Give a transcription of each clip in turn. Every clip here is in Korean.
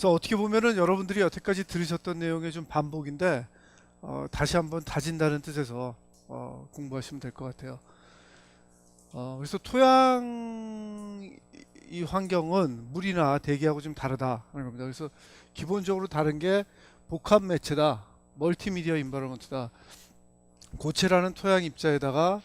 그래서 어떻게 보면은 여러분들이 여태까지 들으셨던 내용의 좀 반복인데 다시 한번 다진다는 뜻에서 공부하시면 될 것 같아요. 그래서 토양 이 환경은 물이나 대기하고 좀 다르다 하는 겁니다. 그래서 기본적으로 다른 게 복합 매체다, 멀티미디어 인바이러먼트다. 고체라는 토양 입자에다가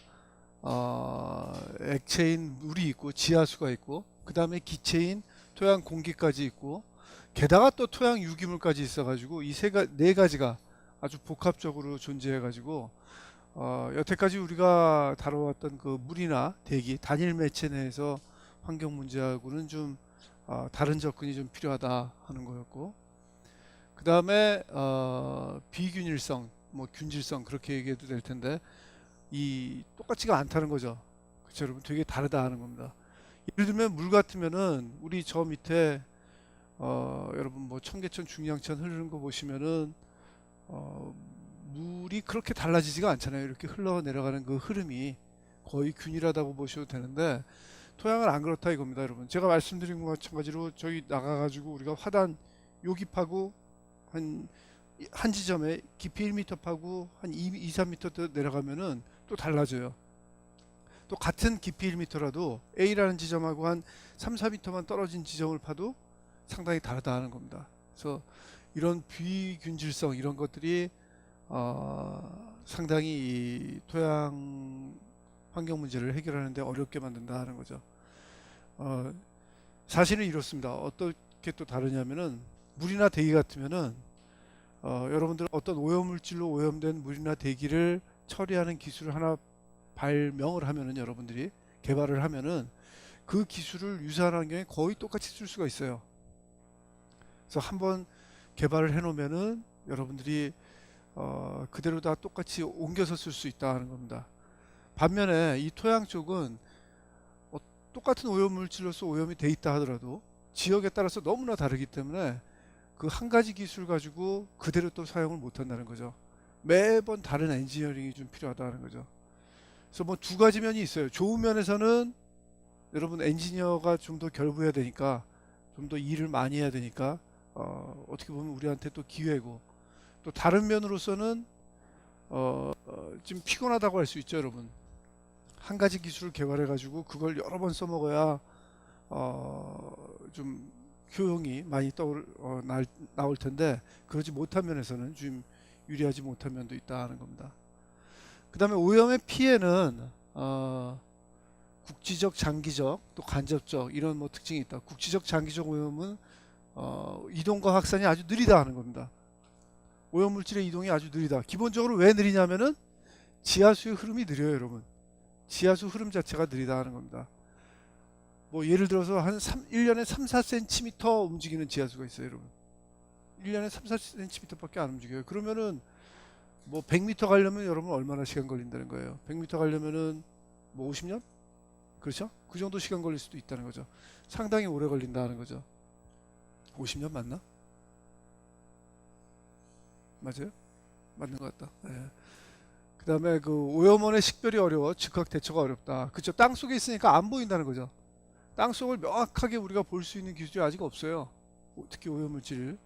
액체인 물이 있고 지하수가 있고 그 다음에 기체인 토양 공기까지 있고 게다가 또 토양 유기물까지 있어가지고 네 가지가 아주 복합적으로 존재해가지고 여태까지 우리가 다뤄왔던 그 물이나 대기 단일 매체 내에서 환경 문제하고는 좀 다른 접근이 좀 필요하다 하는 거였고, 그 다음에 비균일성, 뭐 균질성 그렇게 얘기해도 될 텐데 이 똑같지가 않다는 거죠. 그렇죠, 여러분? 되게 다르다 하는 겁니다. 예를 들면 물 같으면은 우리 저 밑에 여러분 뭐 청계천, 중량천 흐르는 거 보시면은 물이 그렇게 달라지지가 않잖아요. 이렇게 흘러 내려가는 그 흐름이 거의 균일하다고 보셔도 되는데 토양은 안 그렇다 이겁니다, 여러분. 제가 말씀드린 것과 마찬가지로 저희 나가가지고 우리가 화단 여기 파고 한 지점에 깊이 1m 파고 한 2, 3m 더 내려가면은 또 달라져요. 또 같은 깊이 1m라도 A라는 지점하고 한 3, 4m만 떨어진 지점을 파도 상당히 다르다 하는 겁니다. 그래서 이런 비균질성 이런 것들이 상당히 이 토양 환경 문제를 해결하는데 어렵게 만든다 하는 거죠. 사실은 이렇습니다. 어떻게 또 다르냐면은 물이나 대기 같으면은 여러분들 어떤 오염물질로 오염된 물이나 대기를 처리하는 기술을 하나 발명을 하면은 여러분들이 개발을 하면은 그 기술을 유사한 환경에 거의 똑같이 쓸 수가 있어요. 그래서 한번 개발을 해 놓으면은 여러분들이 그대로 다 똑같이 옮겨서 쓸 수 있다 하는 겁니다. 반면에 이 토양 쪽은 똑같은 오염물질로서 오염이 돼 있다 하더라도 지역에 따라서 너무나 다르기 때문에 그 한 가지 기술 가지고 그대로 또 사용을 못 한다는 거죠. 매번 다른 엔지니어링이 좀 필요하다는 거죠. 그래서 뭐 두 가지 면이 있어요. 좋은 면에서는 여러분 엔지니어가 좀 더 결부해야 되니까 좀 더 일을 많이 해야 되니까 어떻게 보면 우리한테 또 기회고, 또 다른 면으로서는 좀 피곤하다고 할 수 있죠, 여러분. 한 가지 기술을 개발해 가지고 그걸 여러 번 써먹어야 좀 효용이 많이 나올 텐데 그러지 못한 면에서는 좀 유리하지 못한 면도 있다 하는 겁니다. 그 다음에 오염의 피해는 국지적, 장기적, 또 간접적 이런 뭐 특징이 있다. 국지적, 장기적 오염은 이동과 확산이 아주 느리다 하는 겁니다. 오염물질의 이동이 아주 느리다. 기본적으로 왜 느리냐면은 지하수의 흐름이 느려요, 여러분. 지하수 흐름 자체가 느리다 하는 겁니다. 뭐 예를 들어서 한 1년에 3, 4cm 움직이는 지하수가 있어요, 여러분. 1년에 3, 4cm 밖에 안 움직여요. 그러면은 뭐 100m 가려면 여러분 얼마나 시간 걸린다는 거예요. 100m 가려면은 뭐 50년? 그렇죠? 그 정도 시간 걸릴 수도 있다는 거죠. 상당히 오래 걸린다는 거죠. 50년 맞나? 맞아요? 맞는 것 같다. 네. 그 다음에 그 오염원의 식별이 어려워 즉각 대처가 어렵다. 그쵸? 땅 속에 있으니까 안 보인다는 거죠. 땅 속을 명확하게 우리가 볼 수 있는 기술이 아직 없어요. 특히 오염물질을.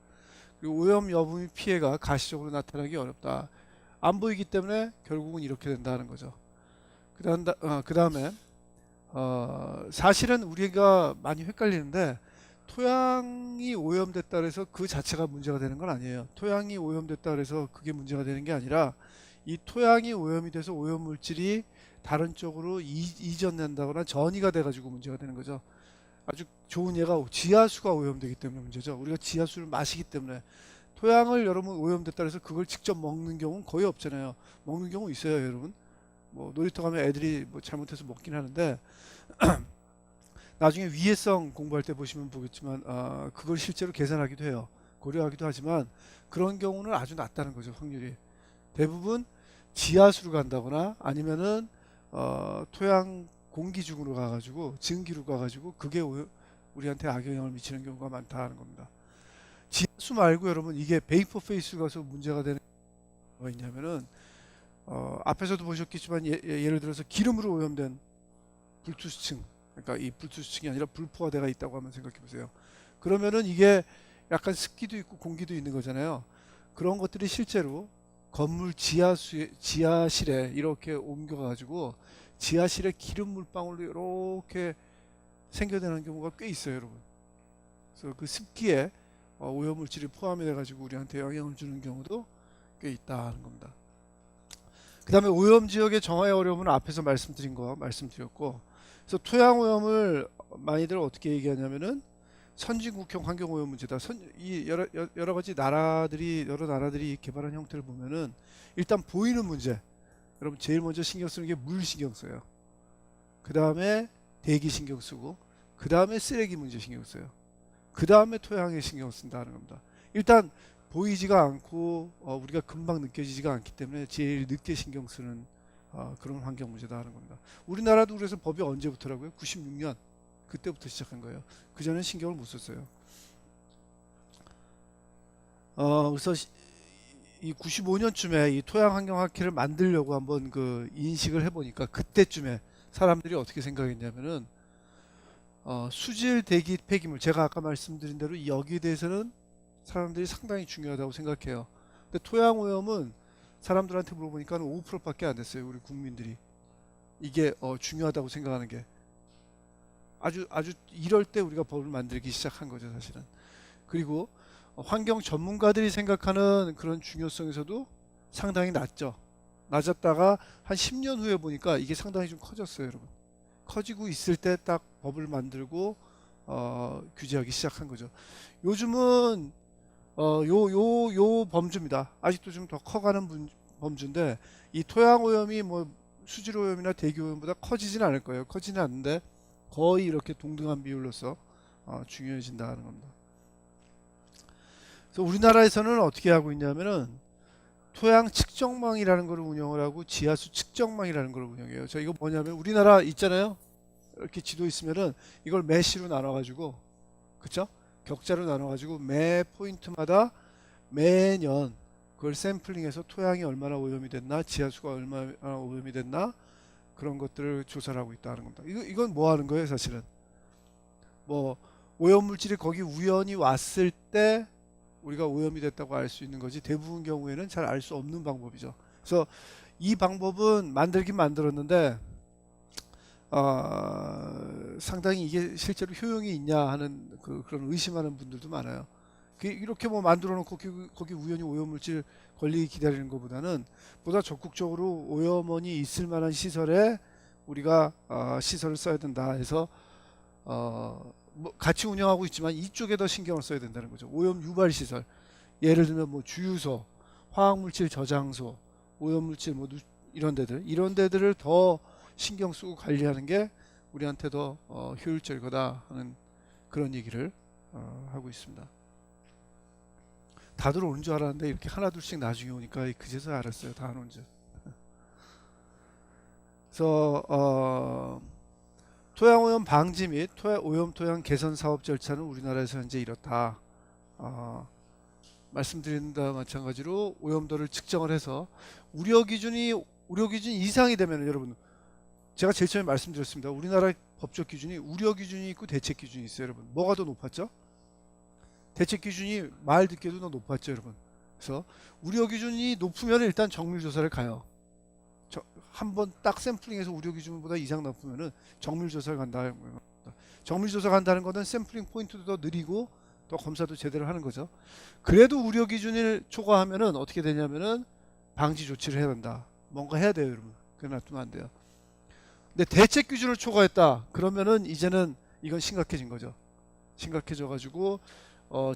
그리고 오염 여부의 피해가 가시적으로 나타나기 어렵다. 안 보이기 때문에 결국은 이렇게 된다는 거죠. 그 다음에 사실은 우리가 많이 헷갈리는데 토양이 오염됐다 그래서 그 자체가 문제가 되는 건 아니에요. 토양이 오염됐다 그래서 그게 문제가 되는 게 아니라 이 토양이 오염이 돼서 오염물질이 다른 쪽으로 이전된다거나 전이가 돼가지고 문제가 되는 거죠. 아주 좋은 예가 지하수가 오염되기 때문에 문제죠. 우리가 지하수를 마시기 때문에. 토양을 여러분 오염됐다 해서 그걸 직접 먹는 경우는 거의 없잖아요. 먹는 경우 있어요, 여러분. 뭐 놀이터 가면 애들이 뭐 잘못해서 먹긴 하는데 나중에 위해성 공부할 때 보시면 보겠지만 그걸 실제로 계산하기도 해요. 고려하기도 하지만 그런 경우는 아주 낮다는 거죠, 확률이. 대부분 지하수로 간다거나 아니면은 토양 공기중으로 가가지고 증기로 가가지고 그게 우리한테 악영향을 미치는 경우가 많다는 겁니다. 지하수 말고 여러분 이게 베이퍼 페이스 가서 문제가 되는 거가 있냐면은 앞에서도 보셨겠지만 예를 들어서 기름으로 오염된 불투수층, 그러니까 이 불투수층이 아니라 불포화대가 있다고 한번 생각해 보세요. 그러면은 이게 약간 습기도 있고 공기도 있는 거잖아요. 그런 것들이 실제로 건물 지하실에 이렇게 옮겨가지고 지하실에 기름 물방울로 이렇게 생겨나는 경우가 꽤 있어요, 여러분. 그래서 그 습기에 오염물질이 포함이 돼가지고 우리한테 영향을 주는 경우도 꽤 있다는 겁니다. 그 다음에 오염 지역의 정화의 어려움은 앞에서 말씀드렸고, 그래서 토양 오염을 많이들 어떻게 얘기하냐면은 선진국형 환경 오염 문제다. 이 여러 가지 여러 나라들이 개발한 형태를 보면은 일단 보이는 문제. 여러분 제일 먼저 신경 쓰는 게 물 신경 써요. 그 다음에 대기 신경 쓰고, 그 다음에 쓰레기 문제 신경 써요. 그 다음에 토양에 신경 쓴다는 겁니다. 일단 보이지가 않고 우리가 금방 느껴지지가 않기 때문에 제일 늦게 신경 쓰는 그런 환경 문제다 하는 겁니다. 우리나라도 그래서 법이 언제부터라고요? 96년 그때부터 시작한 거예요. 그 전에 신경을 못 썼어요. 그래서 이 95년쯤에 이 토양 환경 학회를 만들려고 한번 그 인식을 해보니까 그때쯤에 사람들이 어떻게 생각했냐면은 수질, 대기, 폐기물, 제가 아까 말씀드린 대로 여기에 대해서는 사람들이 상당히 중요하다고 생각해요. 근데 토양 오염은 사람들한테 물어보니까 5%밖에 안 됐어요. 우리 국민들이 이게 중요하다고 생각하는 게 아주 이럴 때 우리가 법을 만들기 시작한 거죠, 사실은. 그리고 환경 전문가들이 생각하는 그런 중요성에서도 상당히 낮죠. 낮았다가 한 10년 후에 보니까 이게 상당히 좀 커졌어요, 여러분. 커지고 있을 때 딱 법을 만들고 규제하기 시작한 거죠. 요즘은 요 범주입니다. 아직도 좀 더 커가는 범주인데 이 토양 오염이 뭐 수질 오염이나 대기 오염보다 커지진 않을 거예요. 커지는 않는데 거의 이렇게 동등한 비율로서 중요해진다는 겁니다. 그래서 우리나라에서는 어떻게 하고 있냐면은 토양 측정망이라는 걸 운영을 하고 지하수 측정망이라는 걸 운영해요. 저 이거 뭐냐면 우리나라 있잖아요. 이렇게 지도 있으면은 이걸 메시로 나눠가지고, 그쵸? 격자로 나눠가지고 매 포인트마다 매년 그걸 샘플링해서 토양이 얼마나 오염이 됐나, 지하수가 얼마나 오염이 됐나 그런 것들을 조사를 하고 있다는 겁니다. 이건 뭐 하는 거예요, 사실은? 뭐 오염 물질이 거기 우연히 왔을 때 우리가 오염이 됐다고 알 수 있는 거지 대부분 경우에는 잘 알 수 없는 방법이죠. 그래서 이 방법은 만들긴 만들었는데 상당히 이게 실제로 효용이 있냐 하는 그런 의심하는 분들도 많아요. 이렇게 뭐 만들어 놓고 거기 우연히 오염물질 걸리기 기다리는 것보다는 보다 적극적으로 오염원이 있을 만한 시설에 우리가 시설을 써야 된다 해서 뭐 같이 운영하고 있지만 이쪽에 더 신경을 써야 된다는 거죠. 오염 유발 시설, 예를 들면 뭐 주유소, 화학물질 저장소, 오염물질 뭐 이런 데들을 더 신경 쓰고 관리하는 게 우리한테 더 효율적일 거다 하는 그런 얘기를 하고 있습니다. 다들 오는 줄 알았는데 이렇게 하나 둘씩 나중에 오니까 그제서야 알았어요. 다 안 온 줄. 그래서 토양오염 방지 및 오염 토양 개선 사업 절차는 우리나라에서 현재 이렇다. 말씀드린 바와 마찬가지로 오염도를 측정을 해서 우려 기준 이상이 되면 여러분 제가 제일 처음에 말씀드렸습니다. 우리나라 법적 기준이 우려 기준이 있고 대책 기준이 있어요, 여러분. 뭐가 더 높았죠? 대책 기준이 말 듣기에도 더 높았죠, 여러분. 그래서 우려 기준이 높으면 일단 정밀 조사를 가요. 한번 딱 샘플링해서 우려 기준보다 이상 높으면은 정밀 조사를 간다. 정밀 조사 간다는 것은 샘플링 포인트도 더 느리고 또 검사도 제대로 하는 거죠. 그래도 우려 기준을 초과하면은 어떻게 되냐면은 방지 조치를 해야 된다. 뭔가 해야 돼요, 여러분. 그래 놔두면 안 돼요. 근데 대책 기준을 초과했다. 그러면은 이제는 이건 심각해진 거죠. 심각해져 가지고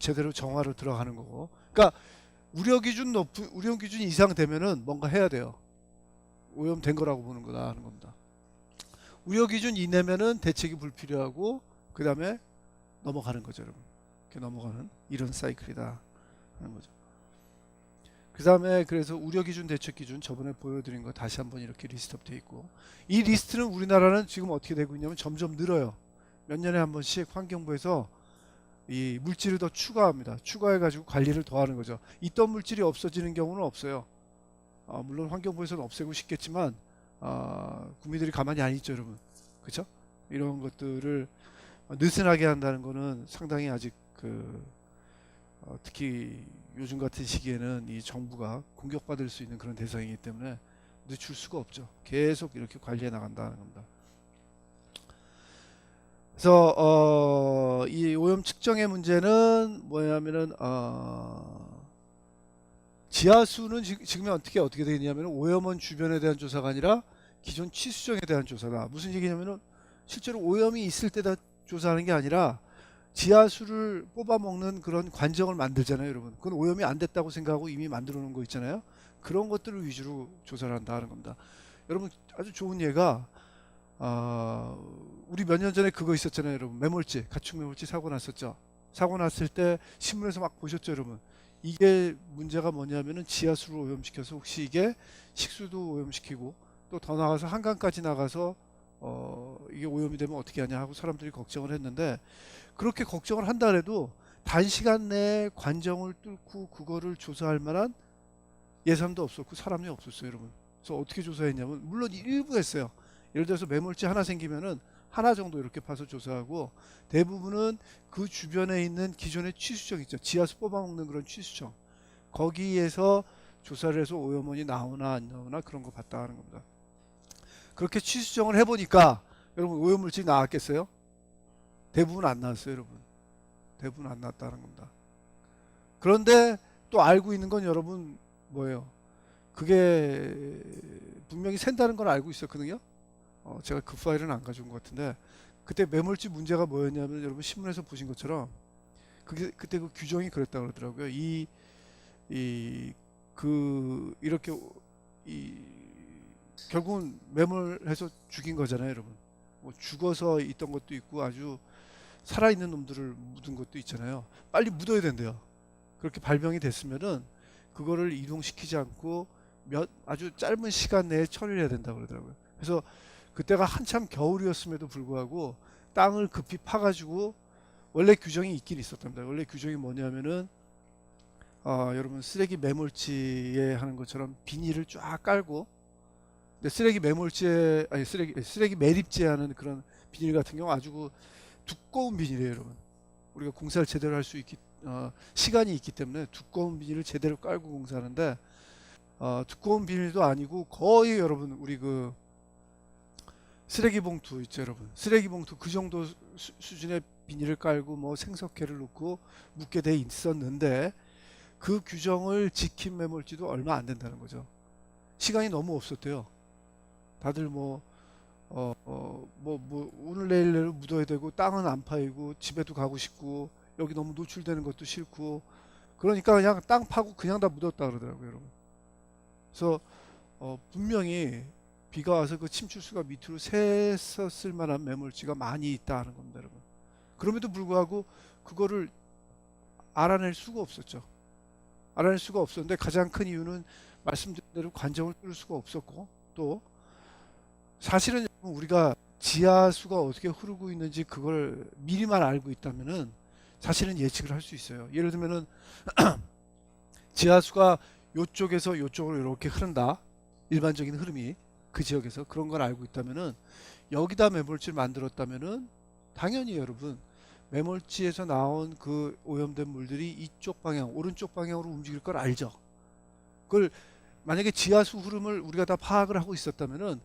제대로 정화로 들어가는 거고. 그러니까 우려 기준 이상 되면은 뭔가 해야 돼요. 오염된 거라고 보는 거다 하는 겁니다. 우려 기준 이내면은 대책이 불필요하고 그 다음에 넘어가는 거죠, 여러분. 이렇게 넘어가는 이런 사이클이다 하는 거죠. 그 다음에 그래서 우려 기준, 대책 기준 저번에 보여드린 거 다시 한번 이렇게 리스트업 돼 있고, 이 리스트는 우리나라는 지금 어떻게 되고 있냐면 점점 늘어요. 몇 년에 한 번씩 환경부에서 이 물질을 더 추가합니다. 추가해가지고 관리를 더 하는 거죠. 있던 물질이 없어지는 경우는 없어요. 물론 환경부에서는 없애고 싶겠지만 국민들이 가만히 안 있죠, 여러분. 그렇죠? 이런 것들을 느슨하게 한다는 거는 상당히 아직 특히 요즘 같은 시기에는 이 정부가 공격받을 수 있는 그런 대상이기 때문에 늦출 수가 없죠. 계속 이렇게 관리해 나간다는 겁니다. 그래서 이 오염 측정의 문제는 뭐냐면은 지하수는 지금 어떻게 되겠냐면 오염원 주변에 대한 조사가 아니라 기존 취수정에 대한 조사다. 무슨 얘기냐면은 실제로 오염이 있을 때다 조사하는 게 아니라 지하수를 뽑아먹는 그런 관정을 만들잖아요, 여러분. 그건 오염이 안 됐다고 생각하고 이미 만들어 놓은 거 있잖아요. 그런 것들을 위주로 조사를 한다는 겁니다. 여러분 아주 좋은 예가 우리 몇 년 전에 그거 있었잖아요, 여러분. 매몰지, 가축 매몰지 사고 났었죠. 사고 났을 때 신문에서 막 보셨죠, 여러분. 이게 문제가 뭐냐면은 지하수를 오염시켜서 혹시 이게 식수도 오염시키고 또 더 나가서 한강까지 나가서 이게 오염이 되면 어떻게 하냐 하고 사람들이 걱정을 했는데 그렇게 걱정을 한다 해도 단시간 내에 관정을 뚫고 그거를 조사할 만한 예산도 없었고 사람이 없었어요, 여러분. 그래서 어떻게 조사했냐면 물론 일부 했어요. 예를 들어서 매몰지 하나 생기면은 하나 정도 이렇게 파서 조사하고 대부분은 그 주변에 있는 기존의 취수정 있죠. 지하수 뽑아먹는 그런 취수정. 거기에서 조사를 해서 오염원이 나오나 안 나오나 그런 거 봤다 하는 겁니다. 그렇게 취수정을 해보니까 여러분 오염물질이 나왔겠어요? 대부분 안 나왔어요, 여러분. 대부분 안 나왔다는 겁니다. 그런데 또 알고 있는 건 여러분 뭐예요? 그게 분명히 샌다는 걸 알고 있었거든요. 제가 그 파일은 안 가져온 것 같은데 그때 매몰지 문제가 뭐였냐면 여러분 신문에서 보신 것처럼 그때 그 규정이 그랬다 그러더라고요. 이렇게 결국은 매몰해서 죽인 거잖아요, 여러분. 뭐 죽어서 있던 것도 있고 아주 살아있는 놈들을 묻은 것도 있잖아요. 빨리 묻어야 된대요. 그렇게 발병이 됐으면은 그거를 이동시키지 않고 아주 짧은 시간 내에 처리를 해야 된다고 그러더라고요. 그래서 그때가 한참 겨울이었음에도 불구하고 땅을 급히 파가지고 원래 규정이 있긴 있었답니다. 원래 규정이 뭐냐면은 여러분 쓰레기 매몰지에 하는 것처럼 비닐을 쫙 깔고 근데 쓰레기 매몰지에 아니 쓰레기 매립지에 하는 그런 비닐 같은 경우 아주 그 두꺼운 비닐이에요, 여러분. 우리가 공사를 제대로 할 수 있기 시간이 있기 때문에 두꺼운 비닐을 제대로 깔고 공사하는데 두꺼운 비닐도 아니고 거의 여러분 우리 그 쓰레기 봉투 있죠, 여러분. 쓰레기 봉투 그 정도 수준의 비닐을 깔고 뭐 생석회를 넣고 묻게 돼 있었는데 그 규정을 지킨 매몰지도 얼마 안 된다는 거죠. 시간이 너무 없었대요. 다들 오늘 내일 내로 묻어야 되고 땅은 안 파이고 집에도 가고 싶고 여기 너무 노출되는 것도 싫고 그러니까 그냥 땅 파고 그냥 다 묻었다 그러더라고요, 여러분. 그래서 분명히 비가 와서 그 침출수가 밑으로 샜었을 만한 매몰지가 많이 있다는 겁니다, 여러분. 그럼에도 불구하고 그거를 알아낼 수가 없었죠. 알아낼 수가 없었는데 가장 큰 이유는 말씀드린 대로 관정을 뚫을 수가 없었고 또 사실은 우리가 지하수가 어떻게 흐르고 있는지 그걸 미리만 알고 있다면은 사실은 예측을 할 수 있어요. 예를 들면은 지하수가 요쪽에서 요쪽으로 이렇게 흐른다. 일반적인 흐름이 그 지역에서 그런 걸 알고 있다면은 여기다 매몰지를 만들었다면은 당연히 여러분 매몰지에서 나온 그 오염된 물들이 이쪽 방향, 오른쪽 방향으로 움직일 걸 알죠. 그걸 만약에 지하수 흐름을 우리가 다 파악을 하고 있었다면은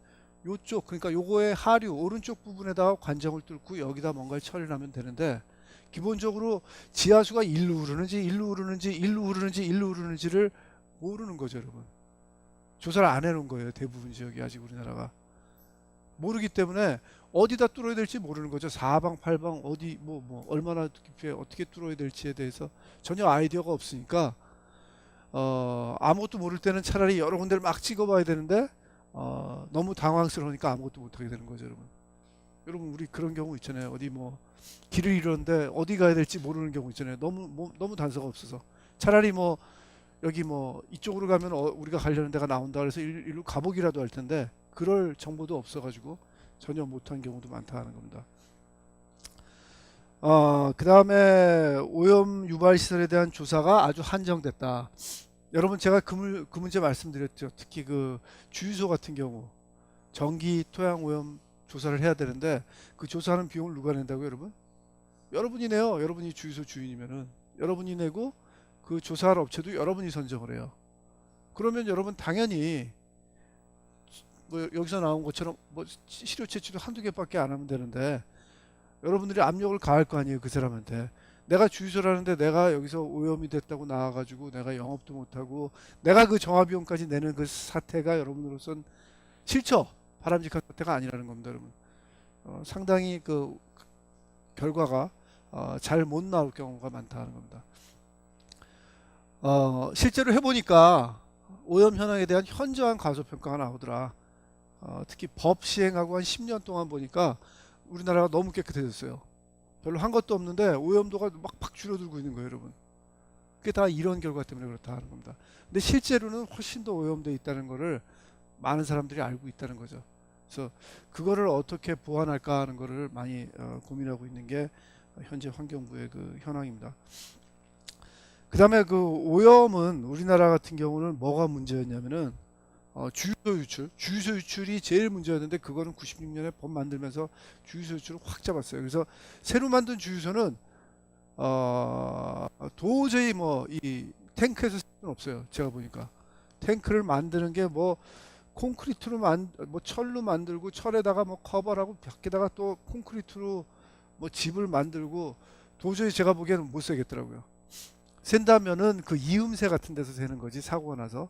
요쪽 그러니까 요거의 하류 오른쪽 부분에다가 관정을 뚫고 여기다 뭔가를 처리를 하면 되는데 기본적으로 지하수가 일로 흐르는지를 모르는 거죠, 여러분. 조사를 안 해놓은 거예요, 대부분 지역이 아직 우리나라가. 모르기 때문에 어디다 뚫어야 될지 모르는 거죠. 사방팔방 어디 얼마나 깊이 어떻게 뚫어야 될지에 대해서 전혀 아이디어가 없으니까 아무것도 모를 때는 차라리 여러 군데를 막 찍어봐야 되는데 너무 당황스러우니까 아무것도 못하게 되는 거죠, 여러분. 여러분 우리 그런 경우 있잖아요. 어디 길을 잃었는데 어디 가야 될지 모르는 경우 있잖아요. 너무 단서가 없어서 차라리 여기 이쪽으로 가면 우리가 가려는 데가 나온다 그래서 일로 가보기라도 할 텐데 그럴 정보도 없어가지고 전혀 못한 경우도 많다는 겁니다. 그 다음에 오염 유발 시설에 대한 조사가 아주 한정됐다. 여러분 제가 그 문제 말씀드렸죠. 특히 그 주유소 같은 경우 전기 토양 오염 조사를 해야 되는데 그 조사하는 비용을 누가 낸다고요, 여러분? 여러분이 내요. 여러분이 주유소 주인이면은 여러분이 내고 그 조사할 업체도 여러분이 선정을 해요. 그러면 여러분 당연히 뭐 여기서 나온 것처럼 뭐 시료 채취도 한두 개밖에 안 하면 되는데 여러분들이 압력을 가할 거 아니에요, 그 사람한테. 내가 주유소라는데 내가 여기서 오염이 됐다고 나와가지고 내가 영업도 못하고 내가 그 정화비용까지 내는 그 사태가 여러분으로선 싫죠? 바람직한 사태가 아니라는 겁니다, 여러분. 상당히 그 결과가 잘 못 나올 경우가 많다는 겁니다. 실제로 해보니까 오염 현황에 대한 현저한 과소평가가 나오더라. 특히 법 시행하고 한 10년 동안 보니까 우리나라가 너무 깨끗해졌어요. 별로 한 것도 없는데 오염도가 막 줄어들고 있는 거예요, 여러분. 그게 다 이런 결과 때문에 그렇다 하는 겁니다. 근데 실제로는 훨씬 더 오염돼 있다는 거를 많은 사람들이 알고 있다는 거죠. 그래서 그거를 어떻게 보완할까 하는 거를 많이 고민하고 있는 게 현재 환경부의 그 현황입니다. 그 다음에 그 오염은 우리나라 같은 경우는 뭐가 문제였냐면은 주유소 유출이 제일 문제였는데 그거는 96년에 법 만들면서 주유소 유출을 확 잡았어요. 그래서 새로 만든 주유소는 도저히 뭐 이 탱크에서 쓸 수는 없어요. 제가 보니까 탱크를 만드는 게 뭐 콘크리트로 뭐 철로 만들고 철에다가 뭐 커버하고 벽에다가 또 콘크리트로 뭐 집을 만들고 도저히 제가 보기에는 못 쓰겠더라고요. 샌다면은 그 이음새 같은 데서 새는 거지, 사고가 나서.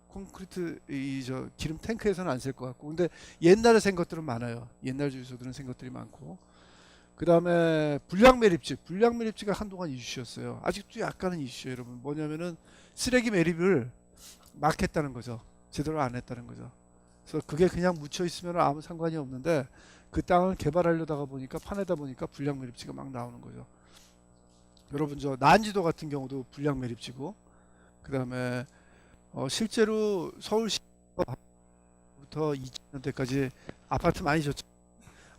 콘크리트 저 기름 탱크에서는 안 쓸 것 같고. 근데 옛날에 센 것들은 많아요. 옛날 주유소들은 센 것들이 많고. 그 다음에 불량 매립지가 한동안 이슈였어요. 아직도 약간은 이슈예요, 여러분. 뭐냐면은 쓰레기 매립을 막 했다는 거죠. 제대로 안 했다는 거죠. 그래서 그게 그냥 묻혀 있으면 아무 상관이 없는데 그 땅을 개발하려다가 보니까 파내다 보니까 불량 매립지가 막 나오는 거죠. 여러분 저 난지도 같은 경우도 불량 매립지고, 그 다음에 실제로 서울시부터 2000년대까지 아파트 많이 졌죠.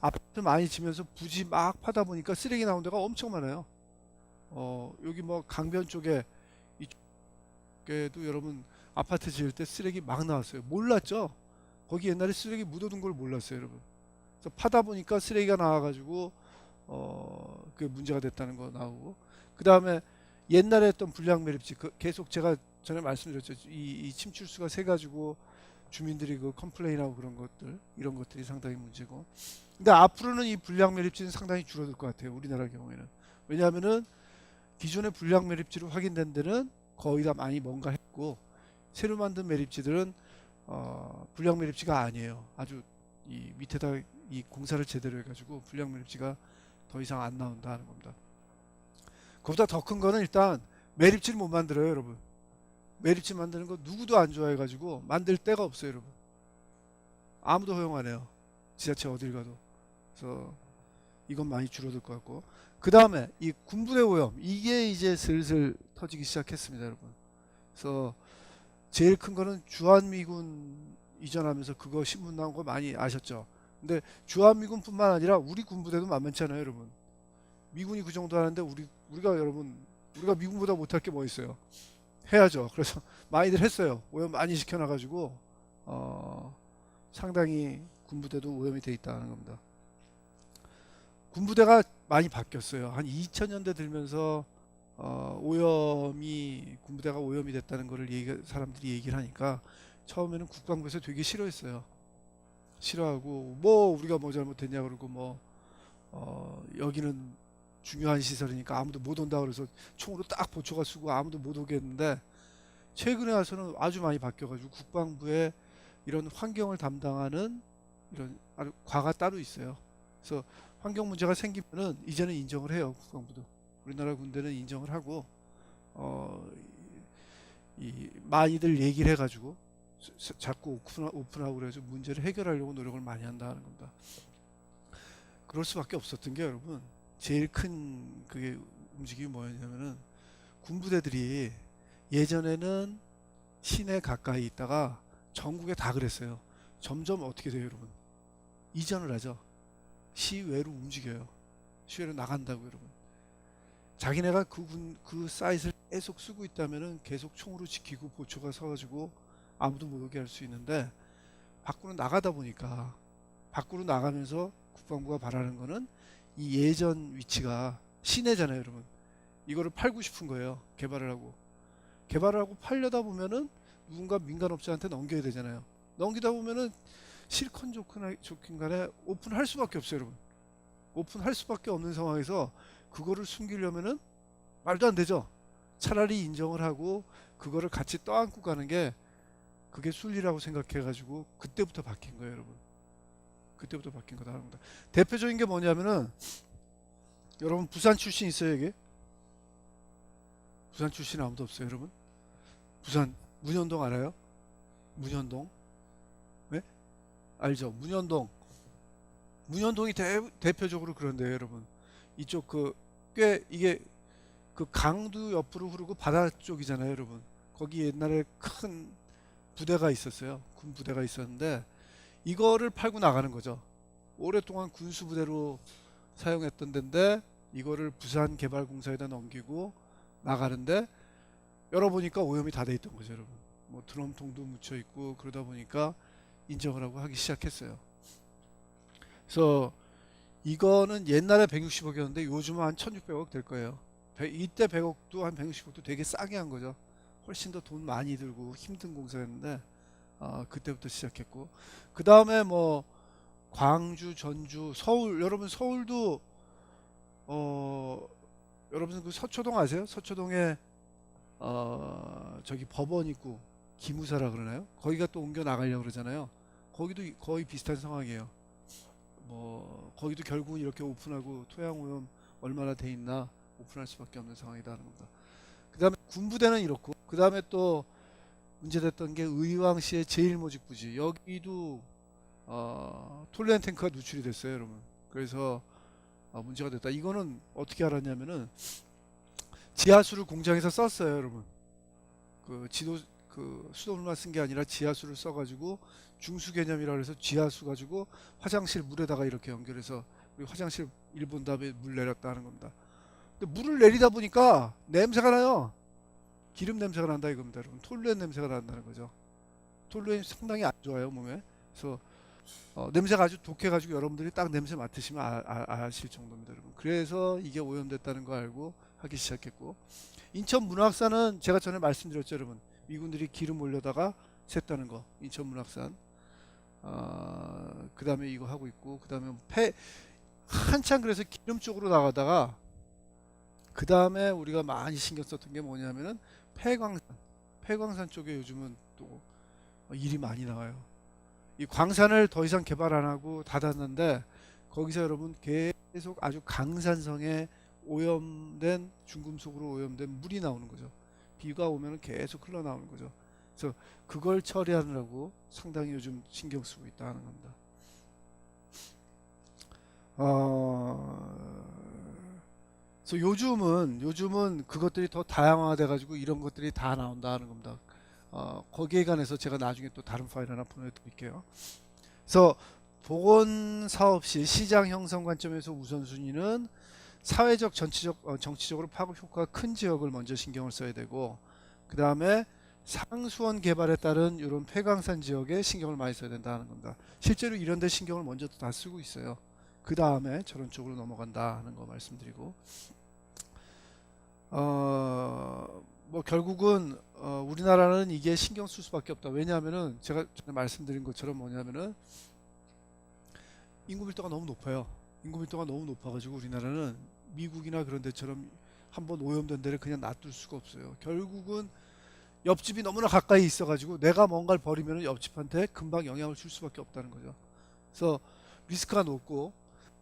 아파트 많이 지면서 부지 막 파다 보니까 쓰레기 나온 데가 엄청 많아요. 여기 뭐 강변 쪽에 이쪽에도 여러분 아파트 지을 때 쓰레기 막 나왔어요. 몰랐죠? 거기 옛날에 쓰레기 묻어둔 걸 몰랐어요, 여러분. 그래서 파다 보니까 쓰레기가 나와가지고 그 문제가 됐다는 거 나오고. 그 다음에 옛날에 했던 불량 매립지 계속 제가 전에 말씀드렸죠. 이 침출수가 새가지고 주민들이 그 컴플레인하고 그런 것들, 이런 것들이 상당히 문제고. 근데 앞으로는 이 불량 매립지는 상당히 줄어들 것 같아요, 우리나라 경우에는. 왜냐하면은 기존의 불량 매립지로 확인된 데는 거의 다 많이 뭔가 했고, 새로 만든 매립지들은 불량 매립지가 아니에요. 아주 이 밑에다 이 공사를 제대로 해가지고 불량 매립지가 더 이상 안 나온다 하는 겁니다. 그보다 더 큰 거는 일단 매립지를 못 만들어요, 여러분. 매립지 만드는 거 누구도 안 좋아해가지고 만들 데가 없어요, 여러분. 아무도 허용 안 해요. 지자체 어딜 가도. 그래서 이건 많이 줄어들 것 같고. 그 다음에 이 군부대 오염, 이게 이제 슬슬 터지기 시작했습니다, 여러분. 그래서 제일 큰 거는 주한미군 이전하면서 그거 신문 나온 거 많이 아셨죠? 근데 주한미군뿐만 아니라 우리 군부대도 만만치 않아요, 여러분. 미군이 그 정도 하는데 우리가 미군보다 못할 게 뭐 있어요? 해야죠. 그래서 많이들 했어요. 오염 많이 시켜놔가지고 상당히 군부대도 오염이 돼 있다는 겁니다. 군부대가 많이 바뀌었어요. 한 2000년대 들면서 군부대가 오염이 됐다는 거를 사람들이 얘기를 하니까 처음에는 국방부에서 되게 싫어했어요. 싫어하고 뭐 우리가 뭐 잘못했냐 그러고 뭐 여기는 중요한 시설이니까 아무도 못 온다 그래서 총으로 딱 보초가 쓰고 아무도 못 오게 했는데, 최근에 와서는 아주 많이 바뀌어가지고 국방부에 이런 환경을 담당하는 이런 과가 따로 있어요. 그래서 환경 문제가 생기면은 이제는 인정을 해요, 국방부도. 우리나라 군대는 인정을 하고 많이들 얘기를 해가지고 자꾸 오픈하고 그래서 문제를 해결하려고 노력을 많이 한다는 겁니다. 그럴 수밖에 없었던 게 여러분, 제일 큰 그게 움직임이 뭐였냐면은 군부대들이 예전에는 시내 가까이 있다가 전국에 다 그랬어요. 점점 어떻게 돼요, 여러분? 이전을 하죠. 시외로 움직여요. 시외로 나간다고, 여러분. 자기네가 그 사이트를 계속 쓰고 있다면은 계속 총으로 지키고 보초가 서가지고 아무도 못 오게 할 수 있는데, 밖으로 나가다 보니까 밖으로 나가면서 국방부가 바라는 거는 이 예전 위치가 시내잖아요, 여러분. 이거를 팔고 싶은 거예요, 개발을 하고. 개발하고 팔려다 보면은 누군가 민간업자한테 넘겨야 되잖아요. 넘기다 보면은 실컷 좋긴 간에 오픈할 수밖에 없어요, 여러분. 오픈할 수밖에 없는 상황에서 그거를 숨기려면은 말도 안 되죠. 차라리 인정을 하고 그거를 같이 떠안고 가는 게 그게 순리라고 생각해가지고 그때부터 바뀐 거예요, 여러분. 그때부터 바뀐 거다 하는 겁니다. 대표적인 게 뭐냐면은 여러분 부산 출신 있어요, 여기? 부산 출신 아무도 없어요, 여러분? 부산 문현동 알아요? 문현동? 네? 알죠? 문현동이 대표적으로 그런데요, 여러분. 이쪽 꽤 이게 강도 옆으로 흐르고 바다 쪽이잖아요, 여러분. 거기 옛날에 큰 부대가 있었어요. 군 부대가 있었는데 이거를 팔고 나가는 거죠. 오랫동안 군수 부대로 사용했던 데인데 이거를 부산개발공사에다 넘기고 나가는데 열어보니까 오염이 다 돼 있던 거죠, 여러분. 뭐 드럼통도 묻혀 있고 그러다 보니까 인정을 하고 하기 시작했어요. 그래서 이거는 옛날에 160억이었는데 요즘은 한 1600억 될 거예요. 이때 100억도 한 160억도 되게 싸게 한 거죠. 훨씬 더 돈 많이 들고 힘든 공사였는데 그때부터 시작했고 그 다음에 뭐 광주, 전주, 서울 여러분 서울도 여러분 그 서초동 아세요? 서초동에 저기 법원 있고 기무사라 그러나요? 거기가 또 옮겨 나가려고 그러잖아요. 거기도 거의 비슷한 상황이에요. 뭐 거기도 결국은 이렇게 오픈하고 토양 오염 얼마나 돼 있나 오픈할 수밖에 없는 상황이다 하는 겁니다. 그 다음에 군부대는 이렇고 그 다음에 또 문제됐던 게 의왕시의 제1모직부지 여기도 톨루엔 탱크가 누출이 됐어요, 여러분. 그래서 문제가 됐다. 이거는 어떻게 알았냐면은 지하수를 공장에서 썼어요, 여러분. 수돗물만 쓴 게 아니라 지하수를 써가지고 중수 개념이라 그래서 지하수 가지고 화장실 물에다가 이렇게 연결해서 우리 화장실 일 본 다음에 물 내렸다 하는 겁니다. 근데 물을 내리다 보니까 냄새가 나요. 기름 냄새가 난다 이겁니다, 여러분. 톨루엔 냄새가 난다는 거죠. 톨루엔이 상당히 안 좋아요, 몸에. 그래서 냄새가 아주 독해가지고 여러분들이 딱 냄새 맡으시면 아실 정도입니다, 여러분. 그래서 이게 오염됐다는 거 알고 하기 시작했고 인천 문학산은 제가 전에 말씀드렸죠, 여러분. 미군들이 기름 올려다가 샜다는 거. 인천 문학산. 그 다음에 이거 하고 있고 그 다음에 한참 그래서 기름 쪽으로 나가다가 그 다음에 우리가 많이 신경 썼던 게 뭐냐면은 폐광산 쪽에 요즘은 또 일이 많이 나와요. 이 광산을 더 이상 개발 안 하고 닫았는데 거기서 여러분 계속 아주 강산성에 오염된 중금속으로 오염된 물이 나오는 거죠. 비가 오면 계속 흘러나오는 거죠. 그래서 그걸 처리하느라고 상당히 요즘 신경 쓰고 있다 하는 겁니다. 그래서 요즘은 그것들이 더 다양화돼 가지고 이런 것들이 다 나온다 하는 겁니다. 거기에 관해서 제가 나중에 또 다른 파일 하나 보내드릴게요. 그래서 보건 사업 시 시장 형성 관점에서 우선순위는 사회적 정치적으로 파급 효과가 큰 지역을 먼저 신경을 써야 되고 그 다음에 상수원 개발에 따른 이런 폐광산 지역에 신경을 많이 써야 된다는 겁니다. 실제로 이런 데 신경을 먼저 다 쓰고 있어요. 그 다음에 저런 쪽으로 넘어간다 하는 거 말씀드리고 뭐 결국은 우리나라는 이게 신경 쓸 수밖에 없다. 왜냐하면은 제가 전에 말씀드린 것처럼 뭐냐면은 인구 밀도가 너무 높아요. 인구 밀도가 너무 높아가지고 우리나라는 미국이나 그런 데처럼 한번 오염된 데를 그냥 놔둘 수가 없어요. 결국은 옆집이 너무나 가까이 있어가지고 내가 뭔가를 버리면 옆집한테 금방 영향을 줄 수밖에 없다는 거죠. 그래서 리스크가 높고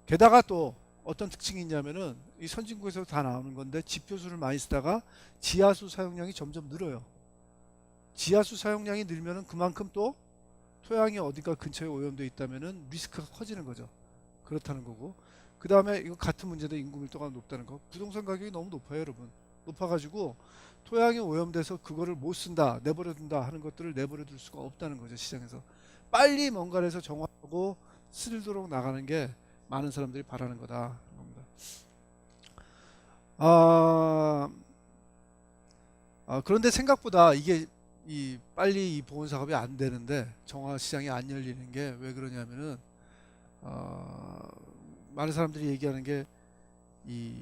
게다가 또 어떤 특징이 있냐면은 이 선진국에서 다 나오는 건데 지표수를 많이 쓰다가 지하수 사용량이 점점 늘어요. 지하수 사용량이 늘면은 그만큼 또 토양이 어디가 근처에 오염되어 있다면은 리스크가 커지는 거죠. 그렇다는 거고. 그 다음에 이거 같은 문제도 인구 밀도가 높다는 거. 부동산 가격이 너무 높아요, 여러분. 높아가지고 토양이 오염돼서 그거를 못 쓴다, 내버려둔다 하는 것들을 내버려둘 수가 없다는 거죠, 시장에서. 빨리 뭔가를 해서 정화하고 쓸도록 나가는 게 많은 사람들이 바라는 거다. 겁니다. 그런데 생각보다 이게 빨리 이 보건 작업이 안 되는데 정화 시장이 안 열리는 게 왜 그러냐면은 많은 사람들이 얘기하는 게 이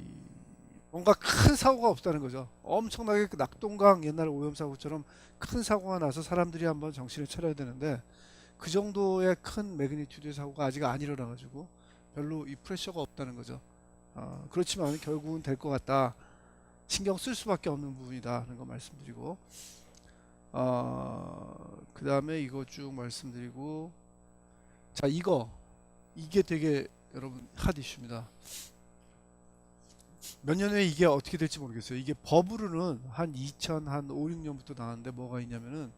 뭔가 큰 사고가 없다는 거죠. 엄청나게 그 낙동강 옛날 오염 사고처럼 큰 사고가 나서 사람들이 한번 정신을 차려야 되는데 그 정도의 큰 매그니튜드의 사고가 아직 안 일어나가지고 별로 이 프레셔가 없다는 거죠. 그렇지만 결국은 될 것 같다. 신경 쓸 수밖에 없는 부분이다 하는 거 말씀드리고, 그 다음에 이거 쭉 말씀드리고, 자, 이게 되게 여러분 핫 이슈입니다. 몇 년 후에 이게 어떻게 될지 모르겠어요. 이게 법으로는 한 2005, 6년부터 나왔는데 뭐가 있냐면은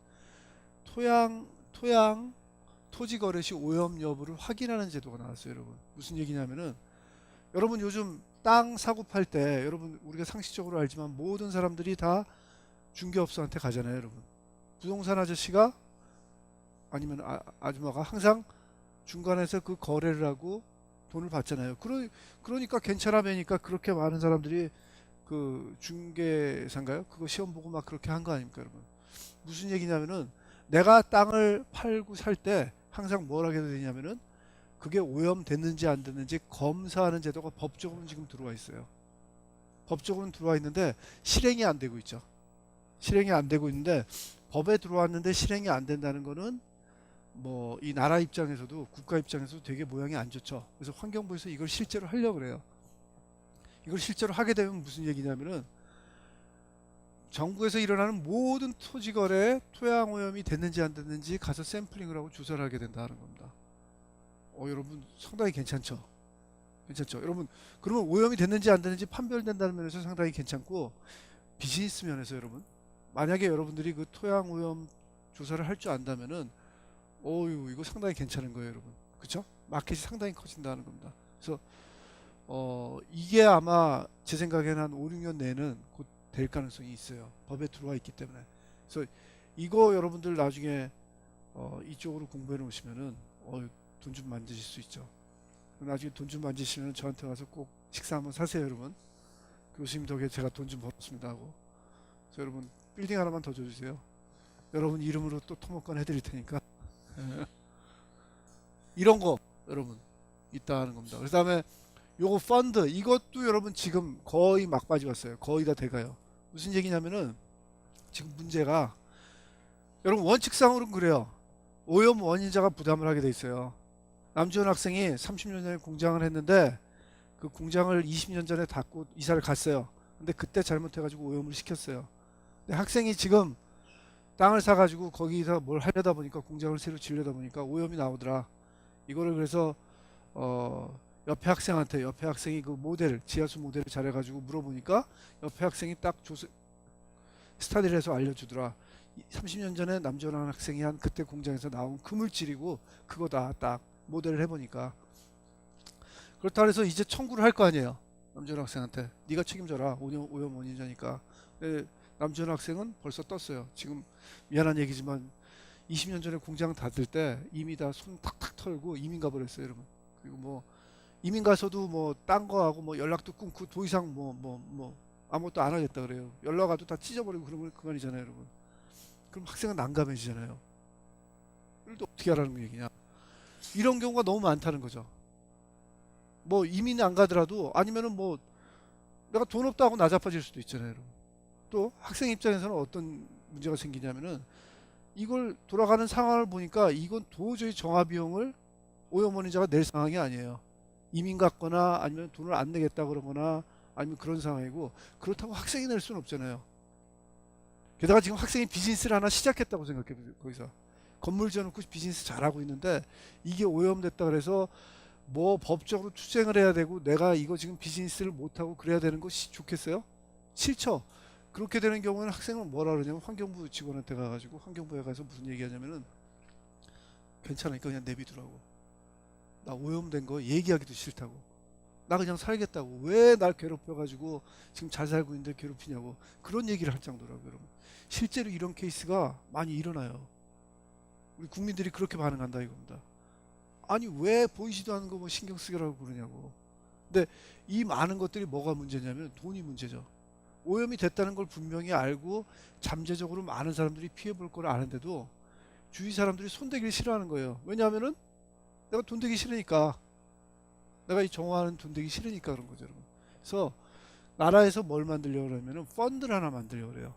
토양 토지 거래 시 오염 여부를 확인하는 제도가 나왔어요, 여러분. 무슨 얘기냐면은 여러분 요즘 땅 사고 팔 때 여러분 우리가 상식적으로 알지만 모든 사람들이 다 중개업소한테 가잖아요, 여러분. 부동산 아저씨가 아니면 아줌마가 항상 중간에서 그 거래를 하고 돈을 받잖아요. 그러니까 괜찮아 보니까 그렇게 많은 사람들이 그 중개사인가요? 그거 시험 보고 막 그렇게 한 거 아닙니까, 여러분? 무슨 얘기냐면은 내가 땅을 팔고 살 때 항상 뭘 하게 되냐면은 그게 오염됐는지 안 됐는지 검사하는 제도가 법적으로는 지금 들어와 있어요. 법적으로는 들어와 있는데 실행이 안 되고 있죠. 실행이 안 되고 있는데 법에 들어왔는데 실행이 안 된다는 거는 뭐 이 나라 입장에서도 국가 입장에서도 되게 모양이 안 좋죠. 그래서 환경부에서 이걸 실제로 하려고 그래요. 이걸 실제로 하게 되면 무슨 얘기냐면은 정부에서 일어나는 모든 토지 거래에 토양 오염이 됐는지 안 됐는지 가서 샘플링을 하고 조사를 하게 된다는 겁니다. 여러분 상당히 괜찮죠? 괜찮죠? 여러분 그러면 오염이 됐는지 안 됐는지 판별된다는 면에서 상당히 괜찮고, 비즈니스 면에서 여러분 만약에 여러분들이 그 토양 오염 조사를 할 줄 안다면은 이거 상당히 괜찮은 거예요, 여러분. 그쵸? 마켓이 상당히 커진다는 겁니다. 그래서 이게 아마 제 생각에는 한 5, 6년 내에는 곧 될 가능성이 있어요. 법에 들어와 있기 때문에. 그래서 이거 여러분들 나중에 이쪽으로 공부해 놓으시면은 돈 좀 만드실 수 있죠. 나중에 돈 좀 만지시면 저한테 와서 꼭 식사 한번 사세요, 여러분. 교수님 덕에 제가 돈 좀 벌었습니다 하고. 그래서 여러분 빌딩 하나만 더 줘주세요. 여러분 이름으로 또 토목권 해드릴 테니까. 이런 거 여러분 있다는 겁니다. 그 다음에 요거 펀드 이것도 여러분 지금 거의 막바지 왔어요. 거의 다 돼가요. 무슨 얘기냐면은 지금 문제가 여러분 원칙상으로는 그래요. 오염 원인자가 부담을 하게 돼 있어요. 남지원 학생이 30년 전에 공장을 했는데 그 공장을 20년 전에 닫고 이사를 갔어요. 근데 그때 잘못해가지고 오염을 시켰어요. 근데 학생이 지금 땅을 사가지고 거기서 뭘 하려다 보니까 공장을 새로 지려다 보니까 오염이 나오더라. 이거를 그래서 옆에 학생이 그 모델 지하수 모델을 잘해가지고 물어보니까 옆에 학생이 딱 스타디를 해서 알려주더라. 30년 전에 남전환 학생이 한 그때 공장에서 나온 그 물질이고 그거다 딱 모델을 해보니까. 그렇다 그래서 이제 청구를 할 거 아니에요. 남전환 학생한테 네가 책임져라 오염 원인자니까. 남전환 학생은 벌써 떴어요. 지금 미안한 얘기지만 20년 전에 공장 닫을 때 이미 다 손 탁탁 털고 이민 가버렸어요, 여러분. 그리고 뭐 이민 가서도 뭐 딴 거하고 뭐 연락도 끊고 더 이상 뭐 아무것도 안 하겠다 그래요. 연락 와도 다 찢어버리고 그러면 그만이잖아요, 여러분. 그럼 학생은 난감해지잖아요. 이걸 또 어떻게 하라는 얘기냐? 이런 경우가 너무 많다는 거죠. 뭐 이민 안 가더라도 아니면은 뭐 내가 돈 없다 하고 나자빠질 수도 있잖아요, 여러분. 또 학생 입장에서는 어떤 문제가 생기냐면은 이걸 돌아가는 상황을 보니까 이건 도저히 정화비용을 오염원인자가 낼 상황이 아니에요. 이민 갔거나 아니면 돈을 안 내겠다 그러거나 아니면 그런 상황이고, 그렇다고 학생이 낼 수는 없잖아요. 게다가 지금 학생이 비즈니스를 하나 시작했다고 생각해 보세요. 거기서 건물 지어놓고 비즈니스 잘하고 있는데 이게 오염됐다 그래서 뭐 법적으로 투쟁을 해야 되고 내가 이거 지금 비즈니스를 못하고 그래야 되는 것이 좋겠어요? 싫죠. 그렇게 되는 경우에는 학생은 뭐라 그러냐면 환경부 직원한테 가가지고 환경부에 가서 무슨 얘기하냐면은 괜찮으니까 그냥 내비두라고. 나 오염된 거 얘기하기도 싫다고. 나 그냥 살겠다고. 왜 날 괴롭혀가지고 지금 잘 살고 있는데 괴롭히냐고. 그런 얘기를 할 정도라고요, 여러분. 실제로 이런 케이스가 많이 일어나요. 우리 국민들이 그렇게 반응한다 이겁니다. 아니 왜 보이지도 않는 거 뭐 신경 쓰기라고 그러냐고. 근데 이 많은 것들이 뭐가 문제냐면 돈이 문제죠. 오염이 됐다는 걸 분명히 알고 잠재적으로 많은 사람들이 피해볼 걸 아는데도 주위 사람들이 손대기를 싫어하는 거예요. 왜냐하면은 내가 돈 되기 싫으니까. 내가 이 정화하는 돈 되기 싫으니까 그런 거죠, 여러분. 그래서 나라에서 뭘 만들려고 그러면은 펀드를 하나 만들려고 그래요.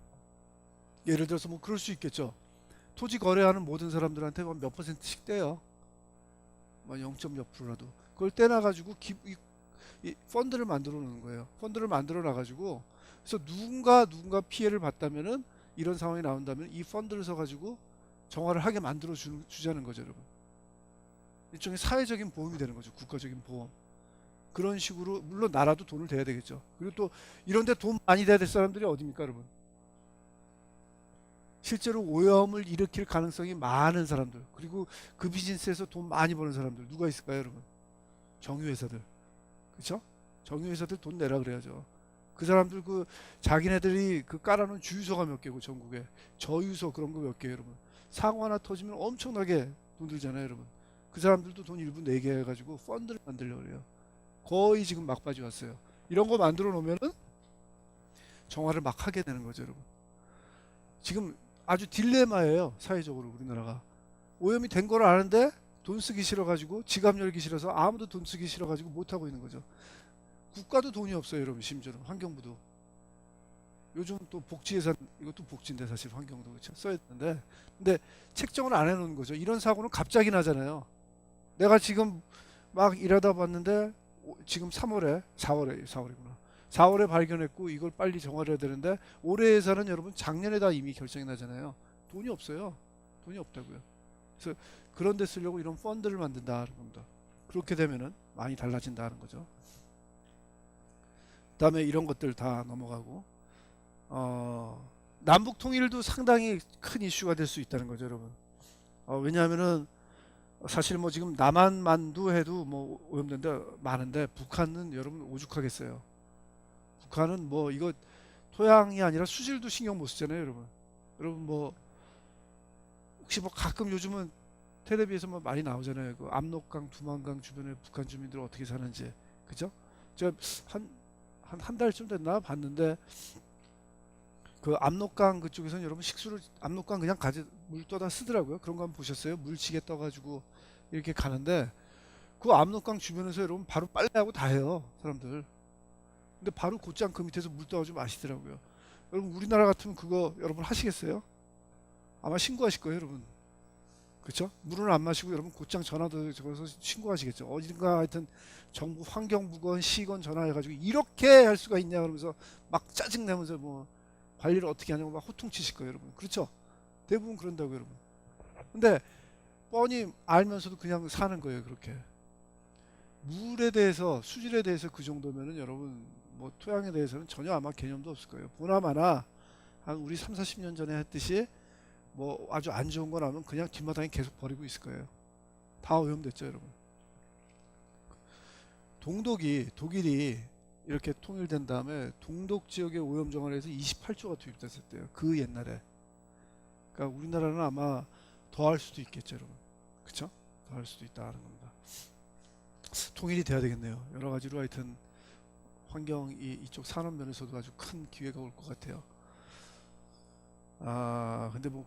예를 들어서 뭐 그럴 수 있겠죠. 토지 거래하는 모든 사람들한테 몇 퍼센트씩 떼요. 뭐 0. 몇 프로라도. 그걸 떼놔가지고 이 펀드를 만들어 놓는 거예요. 펀드를 만들어 놔가지고 그래서 누군가 피해를 봤다면은 이런 상황이 나온다면 이 펀드를 써가지고 정화를 하게 만들어 주자는 거죠, 여러분. 일종의 사회적인 보험이 되는 거죠. 국가적인 보험. 그런 식으로 물론 나라도 돈을 대야 되겠죠. 그리고 또 이런데 돈 많이 대야 될 사람들이 어디입니까, 여러분? 실제로 오염을 일으킬 가능성이 많은 사람들, 그리고 그 비즈니스에서 돈 많이 버는 사람들 누가 있을까요, 여러분? 정유회사들. 그렇죠? 정유회사들 돈 내라 그래야죠. 그 사람들 그 자기네들이 그 깔아놓은 주유소가 몇 개고 전국에 저유소 그런 거 몇 개, 여러분. 사고 하나 터지면 엄청나게 돈 들잖아요, 여러분. 그 사람들도 돈 일부 내게 해가지고 펀드를 만들려고 그래요. 거의 지금 막바지 왔어요. 이런 거 만들어 놓으면은 정화를 막 하게 되는 거죠, 여러분. 지금 아주 딜레마예요, 사회적으로 우리나라가. 오염이 된 걸 아는데 돈 쓰기 싫어가지고 지갑 열기 싫어서 아무도 돈 쓰기 싫어가지고 못 하고 있는 거죠. 국가도 돈이 없어요, 여러분. 심지어는 환경부도. 요즘 또 복지 예산, 이것도 복지인데 사실 환경도 그렇죠, 써야 되는데 근데 책정을 안 해놓은 거죠. 이런 사고는 갑자기 나잖아요. 내가 지금 막 일하다 봤는데 지금 3월에 4월이구나. 4월에 발견했고 이걸 빨리 정화를 해야 되는데 올해 예산은 여러분 작년에 다 이미 결정이 나잖아요. 돈이 없어요. 돈이 없다고요. 그래서 그런 데 쓰려고 이런 펀드를 만든다는 겁니다. 그렇게 되면은 많이 달라진다는 거죠. 그다음에 이런 것들 다 넘어가고 남북 통일도 상당히 큰 이슈가 될 수 있다는 거죠, 여러분. 왜냐하면은 사실 뭐 지금 남한만도 해도 뭐 오염된데 많은데 북한은 여러분 오죽하겠어요. 북한은 뭐 이거 토양이 아니라 수질도 신경 못 쓰잖아요, 여러분. 여러분 뭐 혹시 뭐 가끔 요즘은 텔레비에서 뭐 많이 나오잖아요. 그 압록강, 두만강 주변에 북한 주민들 어떻게 사는지, 그죠? 제가 한 달쯤 됐나 봤는데 그 압록강 그쪽에서는 여러분 식수를 압록강 그냥 물 떠다 쓰더라고요. 그런 거 한번 보셨어요? 물치게 떠가지고 이렇게 가는데 그 압록강 주변에서 여러분 바로 빨래하고 다 해요, 사람들. 근데 바로 곧장 그 밑에서 물 떠가지고 마시더라고요. 여러분 우리나라 같으면 그거 여러분 하시겠어요? 아마 신고하실 거예요, 여러분. 그렇죠? 물은 안 마시고 여러분 곧장 전화도 적어서 신고하시겠죠. 어딘가 하여튼 정부 환경부건 시건 전화해가지고 이렇게 할 수가 있냐 그러면서 막 짜증내면서 뭐 관리를 어떻게 하냐고 막 호통치실 거예요, 여러분. 그렇죠? 대부분 그런다고, 여러분. 근데 뻔히 알면서도 그냥 사는 거예요, 그렇게. 물에 대해서, 수질에 대해서 그 정도면은 여러분 뭐 토양에 대해서는 전혀 아마 개념도 없을 거예요. 보나마나 한 우리 3, 40년 전에 했듯이 뭐 아주 안 좋은 거 나오면 그냥 뒷마당에 계속 버리고 있을 거예요. 다 오염됐죠, 여러분. 독일이 이렇게 통일된 다음에 동독 지역의 오염 정화를 해서 28조가 투입됐었대요. 그 옛날에. 그러니까 우리나라는 아마 더 할 수도 있겠죠, 여러분. 그쵸? 더 할 수도 있다는 겁니다. 통일이 돼야 되겠네요. 여러 가지로 하여튼 환경 이쪽 산업 면에서도 아주 큰 기회가 올 것 같아요. 근데 뭐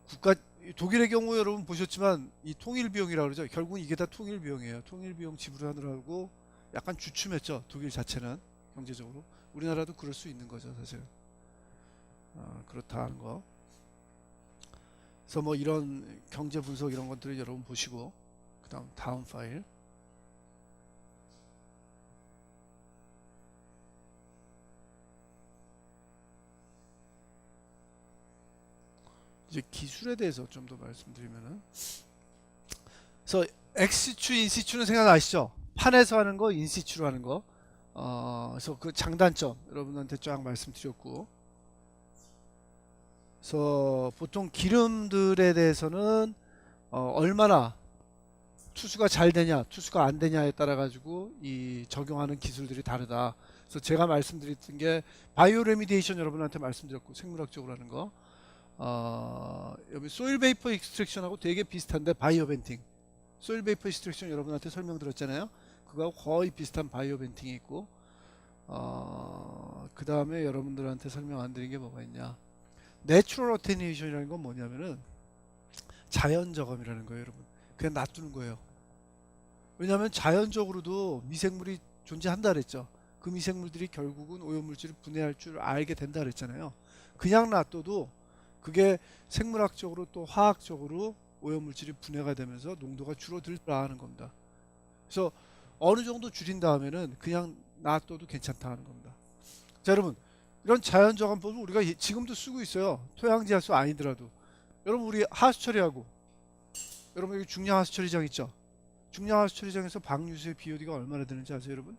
독일의 경우 여러분 보셨지만 이 통일 비용이라고 그러죠. 결국은 이게 다 통일 비용이에요. 통일 비용 지불하느라고 약간 주춤했죠, 독일 자체는 경제적으로. 우리나라도 그럴 수 있는 거죠, 사실. 그렇다는 거. 그래서 뭐 이런 경제 분석 이런 것들을 여러분 보시고 그다음 다음 파일. 이제 기술에 대해서 좀 더 말씀드리면은, 그래서 엑시추, 인시추는 생각나시죠? 판에서 하는 거, 인시추로 하는 거. 그래서 그 장단점 여러분한테 쫙 말씀드렸고, 그래서 보통 기름들에 대해서는 얼마나 투수가 잘 되냐, 투수가 안 되냐에 따라 가지고 이 적용하는 기술들이 다르다. 그래서 제가 말씀드렸던 게 바이오 레미디에이션 여러분한테 말씀드렸고, 생물학적으로 하는 거. 여기 소일 베이퍼 익스트랙션하고 되게 비슷한데, 바이오 벤팅. 소일 베이퍼 익스트랙션 여러분한테 설명드렸잖아요. 그거하고 거의 비슷한 바이오 벤팅이 있고, 그 다음에 여러분들한테 설명 안 드린 게 뭐가 있냐. 내추럴 어테니에이션이라는 건 뭐냐면은 자연 저감이라는 거예요, 여러분. 그냥 놔두는 거예요. 왜냐하면 자연적으로도 미생물이 존재한다 그랬죠. 그 미생물들이 결국은 오염물질을 분해할 줄 알게 된다 그랬잖아요. 그냥 놔둬도 그게 생물학적으로 또 화학적으로 오염물질이 분해가 되면서 농도가 줄어들더라는 겁니다. 그래서 어느 정도 줄인 다음에는 그냥 놔둬도 괜찮다는 겁니다. 자, 여러분, 이런 자연저감법을 우리가 지금도 쓰고 있어요. 토양지하수 아니더라도. 여러분, 우리 하수 처리하고, 여러분 여기 중량 하수 처리장 있죠? 중량 하수 처리장에서 방류수의 BOD가 얼마나 되는지 아세요, 여러분?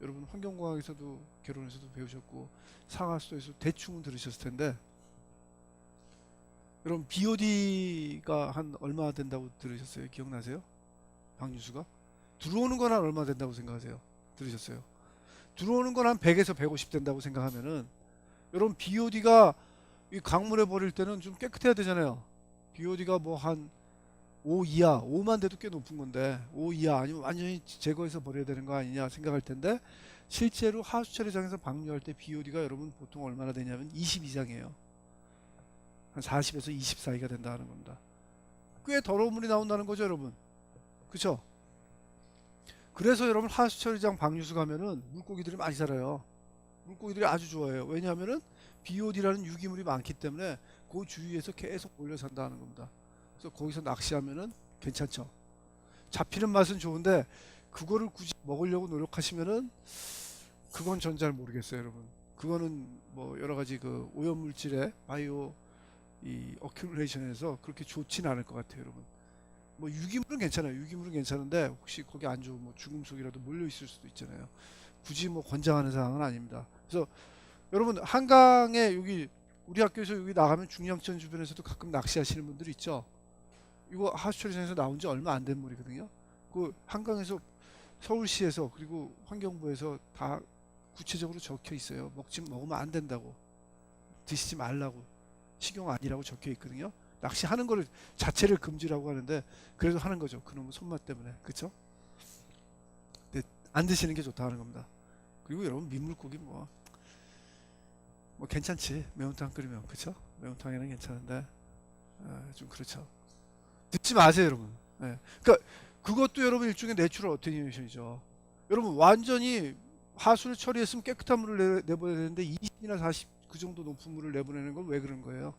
여러분 환경공학에서도 개론에서도 배우셨고 상하수도에서 대충은 들으셨을 텐데, 여러분 BOD가 한 얼마 된다고 들으셨어요? 기억나세요? 방류수가? 들어오는 건 한 얼마 된다고 생각하세요? 들으셨어요? 들어오는 건 한 100에서 150 된다고 생각하면은, 여러분 BOD가 이 강물에 버릴 때는 좀 깨끗해야 되잖아요. BOD가 뭐 한 5 이하, 5만 돼도 꽤 높은 건데 5 이하 아니면 완전히 제거해서 버려야 되는 거 아니냐 생각할 텐데, 실제로 하수 처리장에서 방류할 때 BOD가 여러분 보통 얼마나 되냐면 20 이상이에요. 한 40에서 20 사이가 된다는 겁니다. 꽤 더러운 물이 나온다는 거죠, 여러분. 그쵸? 그래서 여러분 하수 처리장 방류수 가면은 물고기들이 많이 살아요. 물고기들이 아주 좋아해요. 왜냐하면은 BOD라는 유기물이 많기 때문에 그 주위에서 계속 몰려 산다는 겁니다. 그래서 거기서 낚시하면은 괜찮죠. 잡히는 맛은 좋은데 그거를 굳이 먹으려고 노력하시면은 그건 전 잘 모르겠어요, 여러분. 그거는 뭐 여러 가지 그 오염 물질의 바이오 이 어큐뮬레이션에서 그렇게 좋진 않을 것 같아요, 여러분. 뭐 유기물은 괜찮아요. 유기물은 괜찮은데 혹시 거기 안 좋은 뭐 죽음속이라도 몰려 있을 수도 있잖아요. 굳이 뭐 권장하는 사항은 아닙니다. 그래서 여러분 한강에 여기 우리 학교에서 여기 나가면 중량천 주변에서도 가끔 낚시하시는 분들 있죠. 이거 하수처리장에서 나온 지 얼마 안 된 물이거든요. 그 한강에서 서울시에서 그리고 환경부에서 다 구체적으로 적혀 있어요. 먹으면 안 된다고, 드시지 말라고, 식용 아니라고 적혀 있거든요. 낚시하는 거를 자체를 금지라고 하는데 그래도 하는 거죠. 그놈의 손맛 때문에. 그쵸? 근데 안 드시는 게 좋다 하는 겁니다. 그리고 여러분 민물고기 뭐 괜찮지. 매운탕 끓이면. 그쵸? 매운탕에는 괜찮은데 좀 그렇죠. 듣지 마세요, 여러분. 예. 그러니까 그것도 여러분 일종의 내추럴 어테뉴에이션이죠. 여러분 완전히 하수를 처리했으면 깨끗한 물을 내보내야 되는데 20이나 40 그 정도 높은 물을 내보내는 건 왜 그런 거예요?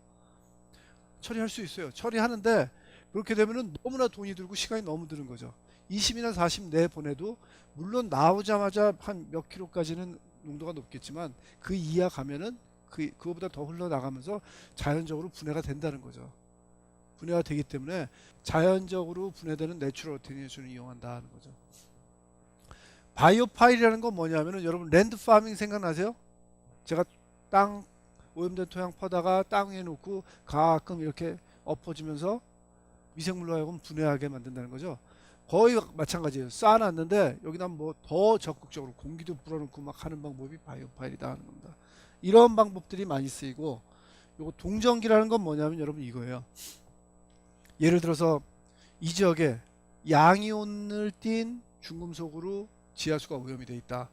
처리할 수 있어요. 처리하는데 그렇게 되면은 너무나 돈이 들고 시간이 너무 드는 거죠. 20이나 40 내보내도 물론 나오자마자 한 몇 킬로까지는 농도가 높겠지만 그 이하 가면은 그거보다 더 흘러나가면서 자연적으로 분해가 된다는 거죠. 분해가 되기 때문에 자연적으로 분해되는 내추럴 어테뉴에이션을 이용한다는 거죠. 바이오 파일이라는 건 뭐냐면은 여러분 랜드 파밍 생각나세요? 제가 땅 오염된 토양 퍼다가 땅 위에 놓고 가끔 이렇게 엎어지면서 미생물로 하여금 분해하게 만든다는 거죠. 거의 마찬가지예요. 쌓아놨는데 여기다 뭐 더 적극적으로 공기도 불어넣고 막 하는 방법이 바이오 파일이다 하는 겁니다. 이런 방법들이 많이 쓰이고, 요거 동정기라는 건 뭐냐면 여러분 이거예요. 예를 들어서 이 지역에 양이온을 띤 중금속으로 지하수가 오염이 돼 있다.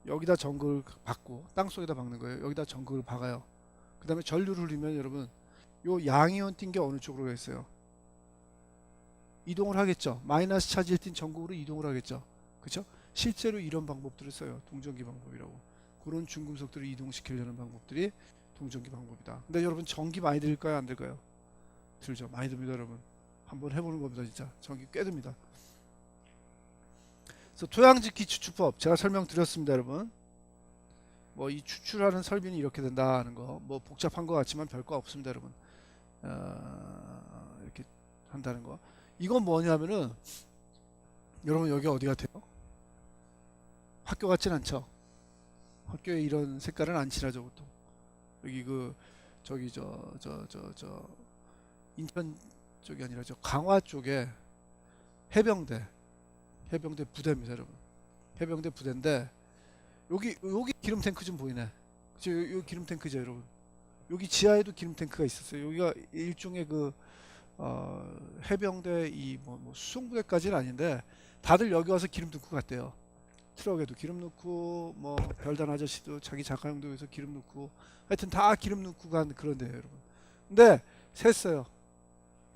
여기다 전극을 박고 땅속에다 박는 거예요. 여기다 전극을 박아요. 그 다음에 전류를 흘리면 여러분 요 양이온 띈 게 어느 쪽으로 가겠어요? 이동을 하겠죠. 마이너스 차지를 띤 전극으로 이동을 하겠죠. 그렇죠? 실제로 이런 방법들을 써요. 동정기 방법이라고. 그런 중금속들을 이동시키려는 방법들이 동정기 방법이다. 근데 여러분 전기 많이 들까요? 안 들까요? 들죠. 많이 듭니다, 여러분. 한번 해보는 겁니다, 진짜. 전기 꽤 듭니다. 그래서 토양지키 추출법 제가 설명드렸습니다, 여러분. 뭐 이 추출하는 설비는 이렇게 된다는 거, 뭐 복잡한 것 같지만 별거 없습니다, 여러분. 이렇게 한다는 거. 이건 뭐냐면은 여러분 여기 어디 같아요? 학교 같진 않죠. 학교에 이런 색깔은 안 칠하죠, 보통. 여기 그 저기 저 인천 쪽이 아니라 저 강화 쪽에 해병대 부대입니다, 여러분. 해병대 부대인데 여기 기름 탱크 좀 보이네. 그쵸? 여기 기름 탱크죠, 여러분. 여기 지하에도 기름 탱크가 있었어요. 여기가 일종의 그 해병대 뭐 수송부대까지는 아닌데 다들 여기 와서 기름 넣고 갔대요. 트럭에도 기름 넣고 뭐 별단 아저씨도 자기 자가용도에서 기름 넣고 하여튼 다 기름 넣고 간 그런 데예요, 여러분. 근데 샜어요.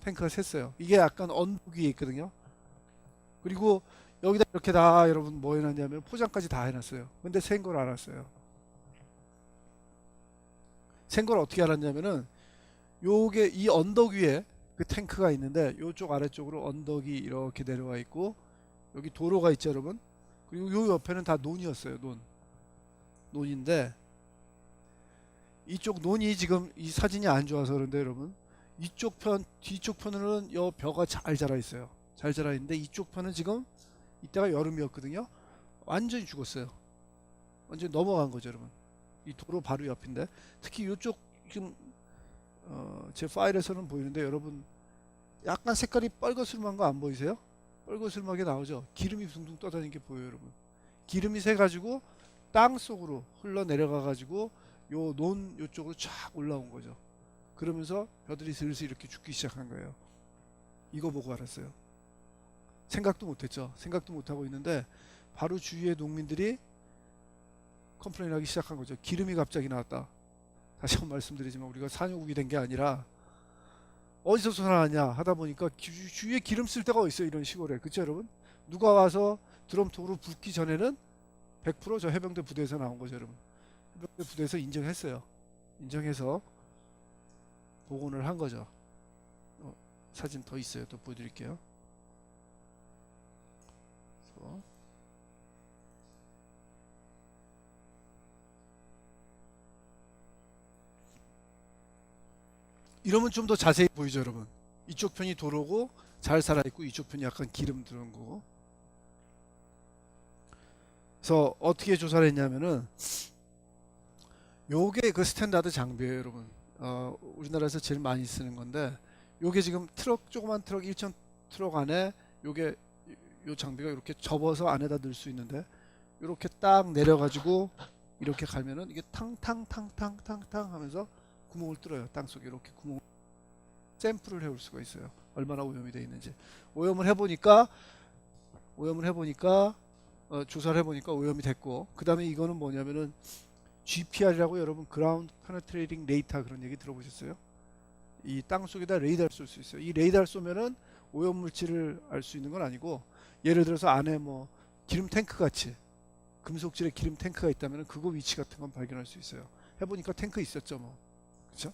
탱크가 샜어요. 이게 약간 언덕 위에 있거든요. 그리고 여기다 이렇게 다 여러분 뭐 해놨냐면 포장까지 다 해놨어요. 근데 센 걸 알았어요. 센 걸 어떻게 알았냐면은 요게 이 언덕 위에 그 탱크가 있는데 요쪽 아래쪽으로 언덕이 이렇게 내려와 있고 여기 도로가 있죠 여러분. 그리고 요 옆에는 다 논이었어요. 논인데 이쪽 논이 지금 이 사진이 안 좋아서 그런데 여러분 이쪽 편 뒤쪽 편으로는 요 벼가 잘 자라 있어요. 잘 자라 있는데 이쪽 편은 지금 이때가 여름이었거든요. 완전히 죽었어요. 완전히 넘어간 거죠 여러분. 이 도로 바로 옆인데 특히 이쪽 지금 제 파일에서는 보이는데 여러분 약간 색깔이 뻘거스름한 거 안 보이세요? 뻘거스름하게 나오죠. 기름이 둥둥 떠다니는 게 보여요 여러분. 기름이 새 가지고 땅 속으로 흘러 내려가 가지고 요 논 요쪽으로 쫙 올라온 거죠. 그러면서 벼들이 슬슬 이렇게 죽기 시작한 거예요. 이거 보고 알았어요. 생각도 못했죠. 생각도 못하고 있는데 바로 주위의 농민들이 컴플레인 하기 시작한 거죠. 기름이 갑자기 나왔다. 다시 한번 말씀드리지만 우리가 산유국이 된 게 아니라 어디서 나왔냐 하다 보니까 주위에 기름 쓸 데가 어딨어요. 이런 시골에. 그쵸 여러분? 누가 와서 드럼통으로 붓기 전에는 100%저 해병대 부대에서 나온 거죠 여러분. 해병대 부대에서 인정했어요. 인정해서 복원을 한 거죠. 사진 더 있어요. 또 보여드릴게요. 이러면 좀 더 자세히 보이죠 여러분. 이쪽 편이 도로고 잘 살아있고 이쪽 편이 약간 기름 들은 거고. 그래서 어떻게 조사를 했냐면은 요게 그 스탠다드 장비예요 여러분. 우리나라에서 제일 많이 쓰는 건데 요게 지금 트럭 조그만 트럭 1천 트럭 안에 요게 요 장비가 이렇게 접어서 안에다 넣을 수 있는데 이렇게 딱 내려가지고 이렇게 가면은 이게 탕탕탕탕탕탕 하면서 구멍을 뚫어요. 땅속에 이렇게 구멍 샘플을 해올 수가 있어요. 얼마나 오염이 되어 있는지. 오염을 해보니까 조사를 해보니까 오염이 됐고 그 다음에 이거는 뭐냐면은 GPR이라고 여러분 그라운드 페네트레이팅 레이터 그런 얘기 들어보셨어요? 이 땅속에다 레이더를 쏠 수 있어요. 이 레이더를 쏘면은 오염 물질을 알 수 있는 건 아니고 예를 들어서 안에 뭐 기름 탱크 같이 금속질의 기름 탱크가 있다면 그거 위치 같은 건 발견할 수 있어요. 해보니까 탱크 있었죠 뭐. 그렇죠?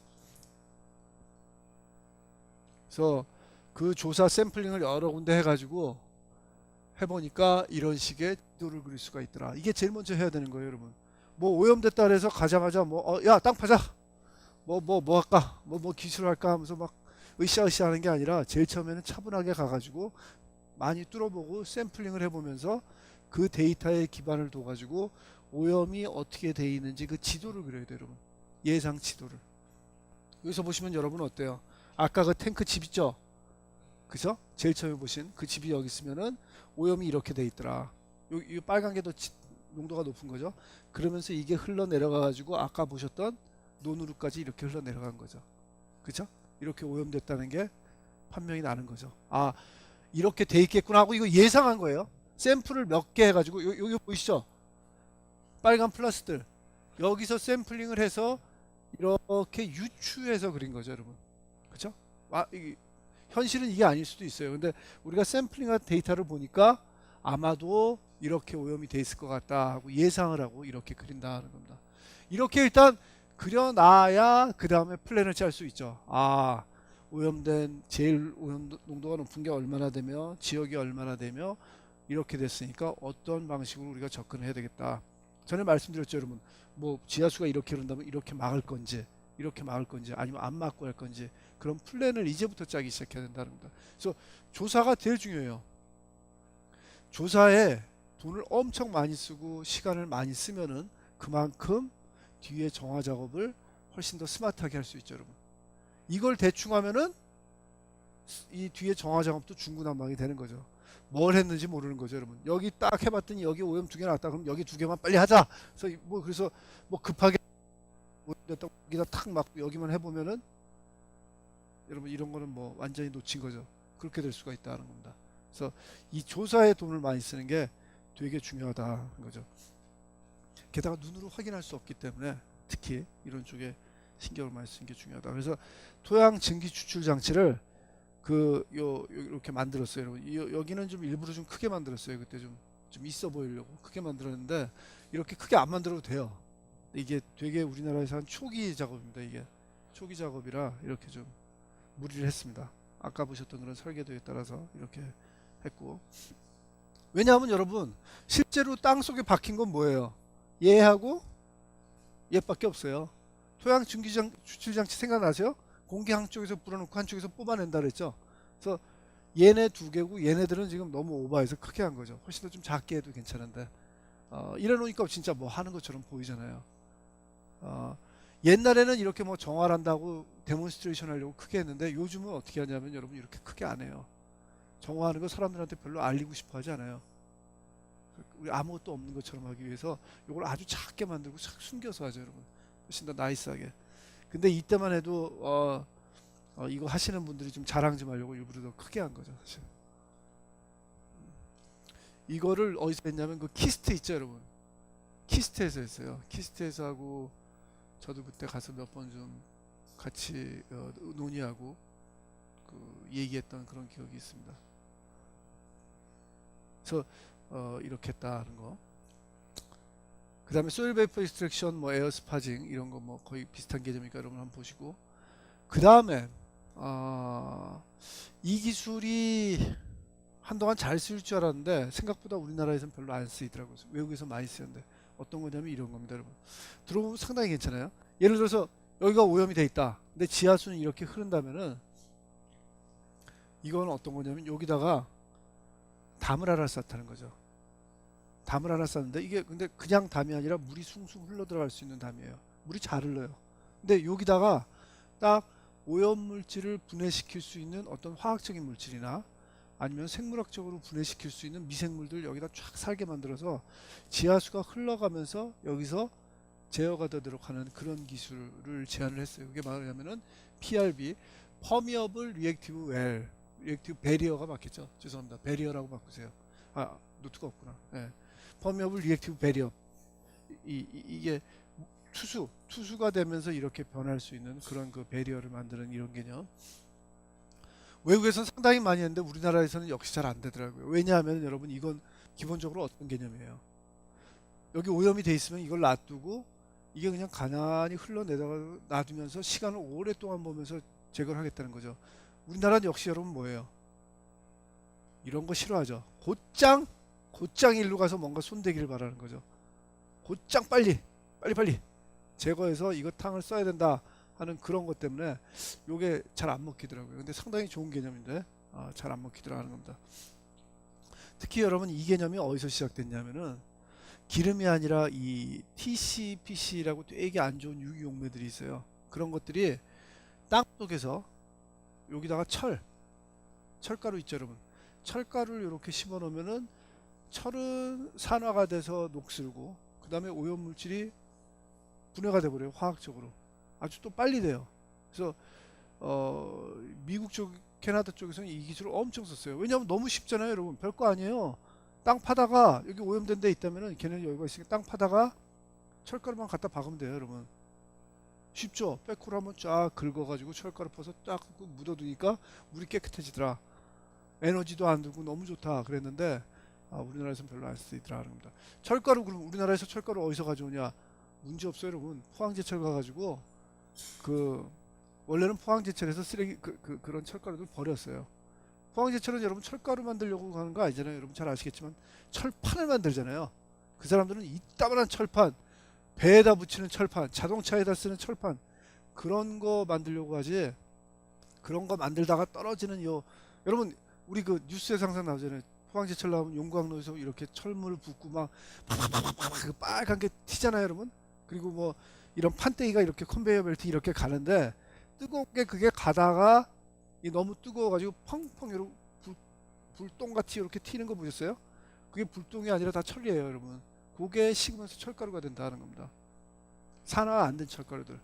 그래서 그 조사 샘플링을 여러 군데 해가지고 해보니까 이런 식의 지도를 그릴 수가 있더라. 이게 제일 먼저 해야 되는 거예요 여러분. 뭐 오염됐다 그래서 가자마자 뭐 야 땅 파자 뭐 할까 뭐 기술 할까 하면서 막 으쌰으쌰 하는 게 아니라 제일 처음에는 차분하게 가가지고 많이 뚫어보고 샘플링을 해보면서 그 데이터에 기반을 둬가지고 오염이 어떻게 돼 있는지 그 지도를 그려야 돼요 여러분. 예상 지도를. 여기서 보시면 여러분 어때요? 아까 그 탱크 집 있죠? 그죠? 제일 처음에 보신 그 집이 여기 있으면은 오염이 이렇게 돼 있더라. 요 빨간 게 더 농도가 높은 거죠. 그러면서 이게 흘러 내려가 가지고 아까 보셨던 논으로까지 이렇게 흘러 내려간 거죠. 그죠? 이렇게 오염됐다는 게 판명이 나는 거죠. 아, 이렇게 돼 있겠구나 하고 이거 예상한 거예요. 샘플을 몇 개 해가지고 여기 보이시죠? 빨간 플러스들 여기서 샘플링을 해서 이렇게 유추해서 그린 거죠 여러분. 그죠? 현실은 이게 아닐 수도 있어요. 근데 우리가 샘플링한 데이터를 보니까 아마도 이렇게 오염이 돼 있을 것 같다 하고 예상을 하고 이렇게 그린다는 겁니다. 이렇게 일단 그려놔야 그 다음에 플랜을 짤 수 있죠. 아, 오염된 제일 오염 농도가 높은 게 얼마나 되며 지역이 얼마나 되며 이렇게 됐으니까 어떤 방식으로 우리가 접근을 해야 되겠다. 전에 말씀드렸죠 여러분. 뭐 지하수가 이렇게 흐른다면 이렇게 막을 건지 아니면 안 막고 할 건지 그런 플랜을 이제부터 짜기 시작해야 된다는 겁니다. 그래서 조사가 제일 중요해요. 조사에 돈을 엄청 많이 쓰고 시간을 많이 쓰면은 그만큼 뒤에 정화 작업을 훨씬 더 스마트하게 할 수 있죠 여러분. 이걸 대충 하면은 이 뒤에 정화 작업도 중구난방이 되는 거죠. 뭘 했는지 모르는 거죠 여러분. 여기 딱 해봤더니 여기 오염 2개 나왔다 그럼 여기 2개만 빨리 하자. 그래서 급하게 여기다 탁 맞고 여기만 해보면은 여러분 이런 거는 뭐 완전히 놓친 거죠. 그렇게 될 수가 있다는 겁니다. 그래서 이 조사에 돈을 많이 쓰는 게 되게 중요하다는 거죠. 게다가 눈으로 확인할 수 없기 때문에 특히 이런 쪽에 신경을 많이 쓰는 게 중요하다. 그래서 토양 증기 추출 장치를 이렇게 만들었어요, 여러분. 여기는 좀 일부러 좀 크게 만들었어요. 그때 좀 있어 보이려고 크게 만들었는데 이렇게 크게 안 만들어도 돼요. 이게 되게 우리나라에서 한 초기 작업입니다. 이게 초기 작업이라 이렇게 좀 무리를 했습니다. 아까 보셨던 그런 설계도에 따라서 이렇게 했고, 왜냐하면 여러분 실제로 땅 속에 박힌 건 뭐예요? 얘하고 얘밖에 없어요. 토양 주출장치 생각나세요? 공기 한쪽에서 불어넣고 한쪽에서 뽑아낸다 그랬죠. 그래서 얘네 두 개고 얘네들은 지금 너무 오버해서 크게 한 거죠. 훨씬 더 좀 작게 해도 괜찮은데 이래 놓으니까 진짜 뭐 하는 것처럼 보이잖아요. 옛날에는 이렇게 뭐 정화한다고 데몬스트레이션 하려고 크게 했는데 요즘은 어떻게 하냐면 여러분 이렇게 크게 안 해요. 정화하는 거 사람들한테 별로 알리고 싶어 하지 않아요. 우리 아무것도 없는 것처럼 하기 위해서 이걸 아주 작게 만들고 싹 숨겨서 하죠, 여러분. 훨씬 더 나이스하게. 근데 이때만 해도 이거 하시는 분들이 좀 자랑 좀 하려고 일부러 더 크게 한 거죠, 사실. 이거를 어디서 했냐면 그 키스트 있죠, 여러분. 키스트에서 했어요. 키스트에서 하고 저도 그때 가서 몇 번 좀 같이 논의하고 그 얘기했던 그런 기억이 있습니다. 그래서 이렇게 했다는 거. 그 다음에 소일 베이퍼 익스트랙션, 뭐 에어 스파징 이런 거 뭐 거의 비슷한 개념이니까 여러분 한번 보시고, 그 다음에 이 기술이 한동안 잘 쓰일 줄 알았는데 생각보다 우리나라에서는 별로 안 쓰이더라고요. 외국에서 많이 쓰였는데 어떤 거냐면 이런 겁니다, 여러분. 들어보면 상당히 괜찮아요. 예를 들어서 여기가 오염이 돼 있다. 근데 지하수는 이렇게 흐른다면은 이건 어떤 거냐면 여기다가 담을 하나 쌓다는 거죠. 담을 하나 쌓는데 이게 근데 그냥 담이 아니라 물이 숭숭 흘러 들어갈 수 있는 담이에요. 물이 잘 흘러요. 근데 여기다가 딱 오염 물질을 분해시킬 수 있는 어떤 화학적인 물질이나 아니면 생물학적으로 분해시킬 수 있는 미생물들 여기다 쫙 살게 만들어서 지하수가 흘러가면서 여기서 제어가 되도록 하는 그런 기술을 제안을 했어요. 그게 뭐냐면은 PRB, Permeable Reactive Well, 리액티브 베리어가 맞겠죠? 죄송합니다. 베리어라고 바꾸세요. 노트가 없구나. 네. Permeable Reactive Barrier. 이게 투수가 되면서 이렇게 변할 수 있는 그런 그 베리어를 만드는 이런 개념. 외국에서는 상당히 많이 했는데 우리나라에서는 역시 잘 안 되더라고요. 왜냐하면 여러분 이건 기본적으로 어떤 개념이에요? 여기 오염이 돼 있으면 이걸 놔두고 이게 그냥 가만히 흘러내다가 놔두면서 시간을 오랫동안 보면서 제거를 하겠다는 거죠. 우리나라는 역시 여러분 뭐예요? 이런 거 싫어하죠. 곧장 일로 가서 뭔가 손대기를 바라는 거죠. 곧장 빨리 제거해서 이거 탕을 써야 된다 하는 그런 것 때문에 요게 잘 안 먹히더라고요. 근데 상당히 좋은 개념인데 잘 안 먹히더라 하는 겁니다. 특히 여러분 이 개념이 어디서 시작됐냐면은 기름이 아니라 이 TCPC라고 되게 안 좋은 유기용매들이 있어요. 그런 것들이 땅 속에서 여기다가 철가루 있죠, 여러분. 철가루를 이렇게 심어 놓으면은 철은 산화가 돼서 녹슬고 그 다음에 오염물질이 분해가 돼버려요, 화학적으로. 아주 또 빨리 돼요. 그래서 미국 쪽, 캐나다 쪽에서는 이 기술을 엄청 썼어요. 왜냐하면 너무 쉽잖아요, 여러분. 별거 아니에요. 땅 파다가 여기 오염된 데 있다면은 걔는 여기가 있으니까 땅 파다가 철가루만 갖다 박으면 돼요, 여러분. 쉽죠? 백호로 한번 쫙 긁어가지고 철가루 퍼서 쫙 묻어두니까 물이 깨끗해지더라. 에너지도 안 들고 너무 좋다 그랬는데 우리나라에서는 별로 안 쓰이더라 합니다. 철가루, 그럼 우리나라에서 철가루 어디서 가져오냐? 문제 없어요, 여러분. 포항제철 가가지고 원래는 포항제철에서 쓰레기 그런 철가루들 버렸어요. 포항제철은 여러분 철가루 만들려고 하는 거 아니잖아요. 여러분 잘 아시겠지만 철판을 만들잖아요. 그 사람들은 이따만한 철판, 배에다 붙이는 철판, 자동차에다 쓰는 철판, 그런 거 만들려고 하지. 그런 거 만들다가 떨어지는 여러분 우리 그 뉴스에서 항상 나오잖아요. 포항제철 나오면 용광로에서 이렇게 철물을 붓고 막 팍팍팍팍 빨간 게 튀잖아요, 여러분. 그리고 뭐 이런 판때기가 이렇게 컨베이어 벨트 이렇게 가는데 뜨겁게 그게 가다가 너무 뜨거워가지고 펑펑 이렇게 불똥같이 이렇게 튀는 거 보셨어요? 그게 불똥이 아니라 다 철이에요, 여러분. 그게 식으면서 철가루가 된다는 겁니다. 산화 안 된 철가루들.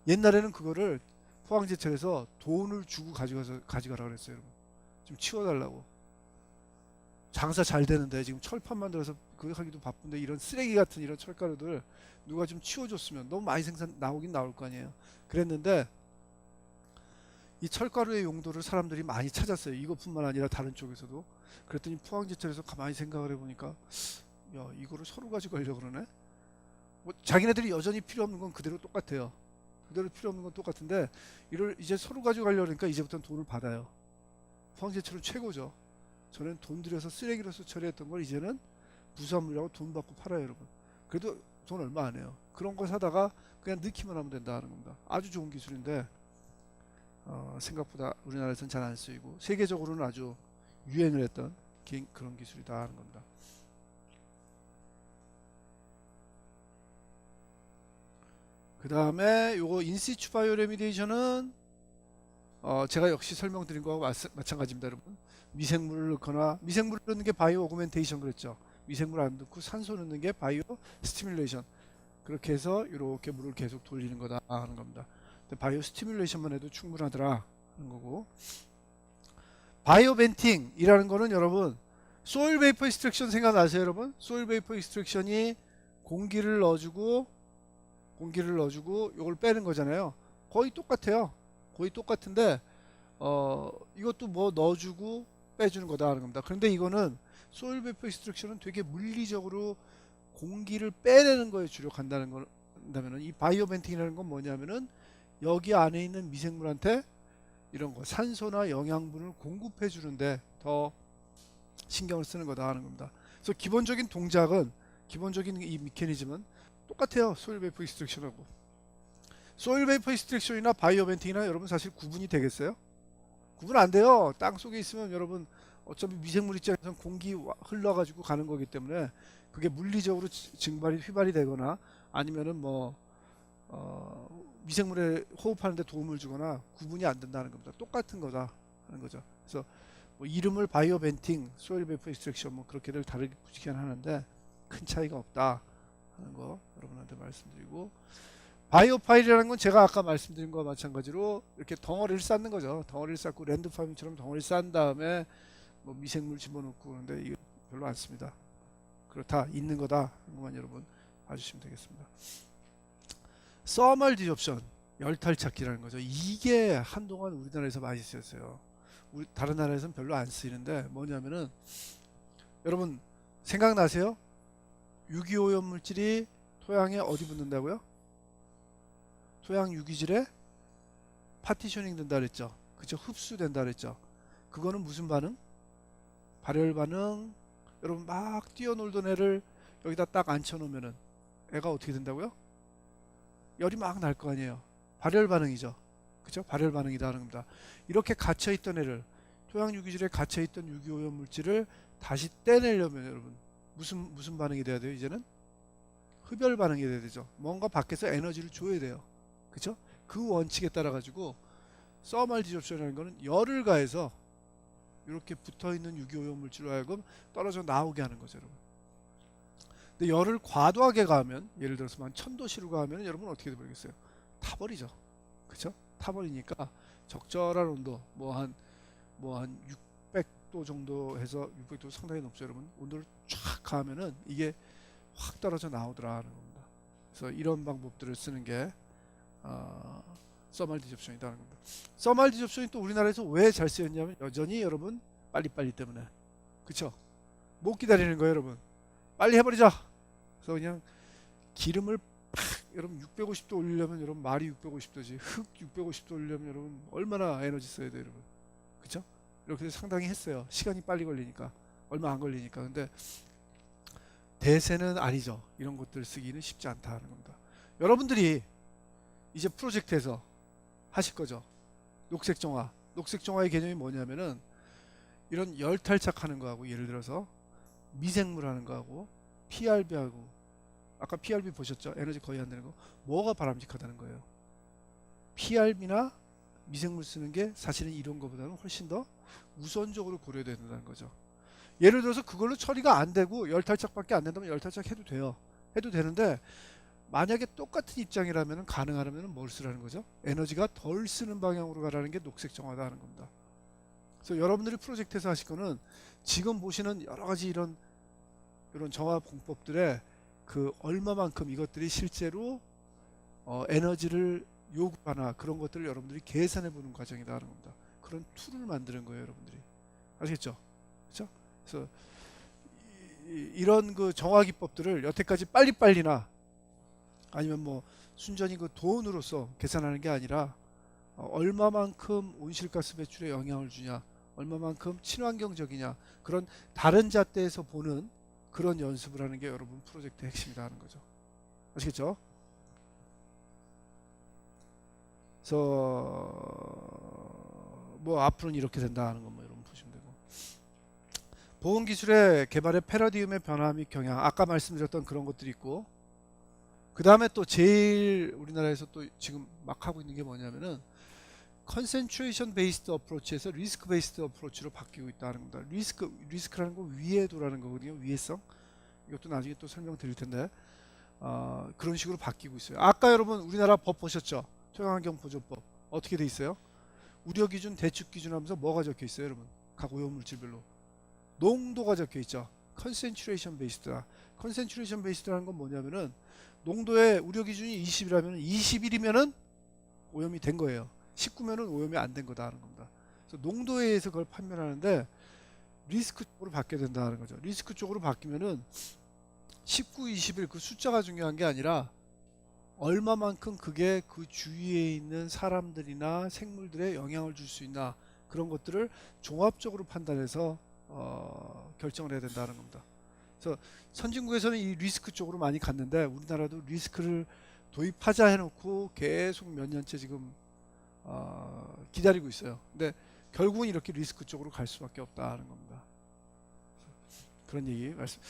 옛날에는 그거를 포항제철에서 돈을 주고 가져가라 그랬어요, 여러분. 좀 치워달라고. 장사 잘 되는데 지금 철판 만들어서 그거 하기도 바쁜데 이런 쓰레기 같은 이런 철가루들 누가 좀 치워줬으면 너무 많이 나오긴 나올 거 아니에요. 그랬는데 이 철가루의 용도를 사람들이 많이 찾았어요. 이것뿐만 아니라 다른 쪽에서도. 그랬더니 포항제철에서 가만히 생각을 해보니까 야, 이거를 서로 가지고 가려고 그러네. 뭐 자기네들이 여전히 필요 없는 건 그대로 똑같아요. 그대로 필요 없는 건 똑같은데 이걸 이제 서로 가지고 가려고 그러니까 이제부터는 돈을 받아요. 포항제철은 최고죠. 저는 돈 들여서 쓰레기로서 처리했던 걸 이제는 부산물이라고 돈 받고 팔아요, 여러분. 그래도 돈 얼마 안 해요. 그런 거 사다가 그냥 넣기만 하면 된다 하는 겁니다. 아주 좋은 기술인데 생각보다 우리나라에서는 잘 안 쓰이고 세계적으로는 아주 유행을 했던 그런 기술이다 하는 겁니다. 그 다음에 요거 인시추 바이오 레미디에이션은 제가 역시 설명드린 거하고 마찬가지입니다, 여러분. 미생물을 넣거나 미생물을 넣는 게 바이오 오그멘테이션 그랬죠. 미생물 안 넣고 산소 넣는 게 바이오 스티뮬레이션. 그렇게 해서 이렇게 물을 계속 돌리는 거다 하는 겁니다. 근데 바이오 스티뮬레이션만 해도 충분하더라 하는 거고. 바이오 벤팅이라는 거는 여러분 소일 베이퍼 익스트랙션 생각나세요, 여러분? 소일 베이퍼 익스트랙션이 공기를 넣어주고 이걸 빼는 거잖아요. 거의 똑같아요. 거의 똑같은데 이것도 뭐 넣어주고 빼주는 거다 하는 겁니다. 그런데 이거는 소일 베이퍼 익스트랙션은 되게 물리적으로 공기를 빼내는 거에 주력한다는 거라면 이 바이오 벤팅이라는 건 뭐냐면은 여기 안에 있는 미생물한테 이런 거 산소나 영양분을 공급해 주는데 더 신경을 쓰는 거다 하는 겁니다. 그래서 기본적인 동작은 기본적인 이 메커니즘은 똑같아요. 소일 베이퍼 익스트랙션하고. 소일 베이퍼 익스트랙션이나 바이오 벤팅이나 여러분 사실 구분이 되겠어요? 구분 안 돼요. 땅 속에 있으면 여러분 어차피 미생물 입장에서는 공기 흘러가지고 가는 거기 때문에 그게 물리적으로 증발이 휘발이 되거나 아니면은 뭐 미생물에 호흡하는데 도움을 주거나 구분이 안 된다는 겁니다. 똑같은 거다 하는 거죠. 그래서 뭐 이름을 바이오 벤팅, 소일 베이퍼 익스트랙션 뭐 그렇게들 다르게 굳이긴 하는데 큰 차이가 없다 하는 거 여러분한테 말씀드리고, 바이오 파일이라는 건 제가 아까 말씀드린 거와 마찬가지로 이렇게 덩어리를 쌓는 거죠. 덩어리를 쌓고 랜드 파밍처럼 덩어리 쌓은 다음에 뭐 미생물 집어넣고 그런데 이거 별로 안 씁니다. 그렇다, 있는 거다 하는 것만 여러분 봐주시면 되겠습니다. 서멀 디옵션, 열탈 찾기라는 거죠. 이게 한동안 우리나라에서 많이 쓰였어요. 다른 나라에서는 별로 안 쓰이는데 뭐냐면은 여러분 생각나세요? 유기오염 물질이 토양에 어디 붙는다고요? 토양 유기질에 파티셔닝 된다 그랬죠. 그쵸? 흡수된다 그랬죠. 그거는 무슨 반응? 발열 반응. 여러분 막 뛰어놀던 애를 여기다 딱 앉혀놓으면은 애가 어떻게 된다고요? 열이 막 날 거 아니에요. 발열 반응이죠. 그죠? 발열 반응이다 하는 겁니다. 이렇게 갇혀있던 애를, 토양 유기질에 갇혀있던 유기오염 물질을 다시 떼내려면 여러분 무슨 반응이 돼야 돼요? 이제는 흡열 반응이 돼야 되죠. 뭔가 밖에서 에너지를 줘야 돼요. 그쵸? 그 원칙에 따라 가지고 서멀 디옵션이라는 거는 열을 가해서 이렇게 붙어있는 유기오염 물질로 하여금 떨어져 나오게 하는 거죠, 여러분. 근데 열을 과도하게 가하면, 예를 들어서 한 1000도씨로 가하면 여러분 어떻게 되버리겠어요? 타버리죠. 그쵸? 타버리니까 적절한 온도, 뭐 한 600도 정도 해서, 600도 상당히 높죠, 여러분. 온도를 쫙 가하면은 이게 확 떨어져 나오더라 하는 겁니다. 그래서 이런 방법들을 쓰는 게 서멀 디옵션이다 하는 겁니다. 서멀 디옵션이 또 우리나라에서 왜 잘 쓰였냐면 여전히 여러분 빨리빨리 때문에. 그쵸? 못 기다리는 거예요, 여러분. 빨리 해버리자. 그래서 그냥 기름을 팍, 여러분 650도 올리려면 여러분 말이 650도지 흙 650도 올리려면 여러분 얼마나 에너지 써야 돼요, 여러분. 그쵸? 이렇게 상당히 했어요. 시간이 빨리 걸리니까, 얼마 안 걸리니까. 근데 대세는 아니죠. 이런 것들 쓰기는 쉽지 않다 하는 겁니다. 여러분들이 이제 프로젝트에서 하실 거죠. 녹색 정화. 녹색 정화의 개념이 뭐냐면은 이런 열 탈착하는 거하고, 예를 들어서 미생물 하는 거하고 PRB하고, 아까 PRB 보셨죠? 에너지 거의 안 되는 거. 뭐가 바람직하다는 거예요? PRB나 미생물 쓰는 게 사실은 이런 거보다는 훨씬 더 우선적으로 고려돼야 된다는 거죠. 예를 들어서 그걸로 처리가 안 되고 열탈착밖에 안 된다면 열탈착 해도 돼요. 해도 되는데 만약에 똑같은 입장이라면 가능하려면 뭘 쓰라는 거죠? 에너지가 덜 쓰는 방향으로 가라는 게 녹색 정화다 하는 겁니다. 그래서 여러분들이 프로젝트에서 하실 거는 지금 보시는 여러 가지 이런 정화 공법들의 그 얼마만큼 이것들이 실제로 에너지를 요구하나 그런 것들을 여러분들이 계산해 보는 과정이다 하는 겁니다. 그런 툴을 만드는 거예요, 여러분들이. 아시겠죠? 그렇죠? 그래서 이런 그 정화 기법들을 여태까지 빨리빨리나 아니면 뭐 순전히 그 돈으로서 계산하는 게 아니라 얼마만큼 온실가스 배출에 영향을 주냐, 얼마만큼 친환경적이냐, 그런 다른 잣대에서 보는 그런 연습을 하는 게 여러분 프로젝트의 핵심이다 하는 거죠. 아시겠죠? 그래서 뭐 앞으로는 이렇게 된다 하는 거 뭐 여러분 보시면 되고, 보온 기술의 개발의 패러디움의 변화 및 경향, 아까 말씀드렸던 그런 것들이 있고, 그 다음에 또 제일 우리나라에서 또 지금 막 하고 있는 게 뭐냐면은 컨센트레이션 베이스드 어프로치에서 리스크 베이스드 어프로치로 바뀌고 있다는 겁니다. 리스크라는 거 위에도라는 거거든요. 위해성. 이것도 나중에 또 설명드릴 텐데 그런 식으로 바뀌고 있어요. 아까 여러분 우리나라 법 보셨죠? 토양환경 보존법 어떻게 돼 있어요? 우려 기준, 대축 기준 하면서 뭐가 적혀 있어요, 여러분? 각 오염 물질별로 농도가 적혀 있죠. 컨센트레이션 베이스드다. 컨센트레이션 베이스드라는 건 뭐냐면은 농도의 우려 기준이 20이라면 21이면은 오염이 된 거예요. 19면은 오염이 안 된 거다 하는 겁니다. 그래서 농도에 의해서 그걸 판별하는데 리스크 쪽으로 바뀌어야 된다 하는 거죠. 리스크 쪽으로 바뀌면은 19, 21 그 숫자가 중요한 게 아니라 얼마만큼 그게 그 주위에 있는 사람들이나 생물들에 영향을 줄 수 있나, 그런 것들을 종합적으로 판단해서 결정을 해야 된다는 겁니다. 그래서 선진국에서는 이 리스크 쪽으로 많이 갔는데 우리나라도 리스크를 도입하자 해놓고 계속 몇 년째 지금 기다리고 있어요. 근데 결국은 이렇게 리스크 쪽으로 갈 수밖에 없다 하는 겁니다. 그런 얘기 말씀.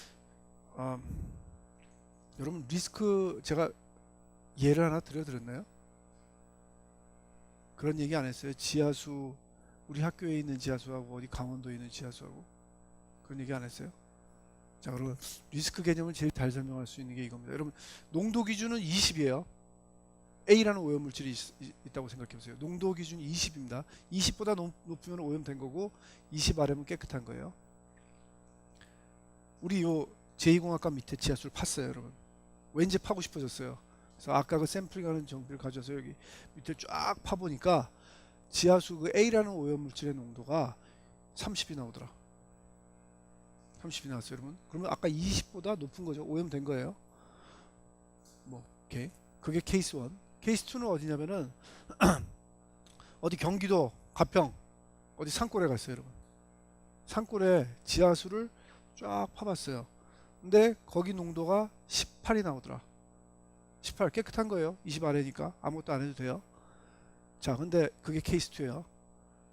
여러분 리스크 제가 예를 하나 드렸나요? 그런 얘기 안 했어요? 지하수, 우리 학교에 있는 지하수하고 어디 강원도에 있는 지하수하고 그런 얘기 안 했어요? 자, 그러면 리스크 개념을 제일 잘 설명할 수 있는 게 이겁니다. 여러분 농도 기준은 20이에요. A라는 오염물질이 있다고 생각해 보세요. 농도 기준이 20입니다. 20보다 높으면 오염된 거고 20 아래면 깨끗한 거예요. 우리 요 제2공학과 밑에 지하수를 팠어요, 여러분. 왠지 파고 싶어졌어요. 그래서 아까 그 샘플링하는 정비를 가져서 여기 밑에 쫙 파보니까 지하수 그 A라는 오염물질의 농도가 30이 나오더라. 30이 나왔어요, 여러분. 그러면 아까 20보다 높은 거죠. 오염된 거예요. 뭐, 오케이. 그게 케이스 1. 케이스 2는 어디냐면은 어디 경기도 가평 어디 산골에 갔어요, 여러분. 산골에 지하수를 쫙 파봤어요. 근데 거기 농도가 18이 나오더라. 18 깨끗한 거예요. 20 아래니까 아무것도 안 해도 돼요. 자, 근데 그게 케이스 2예요.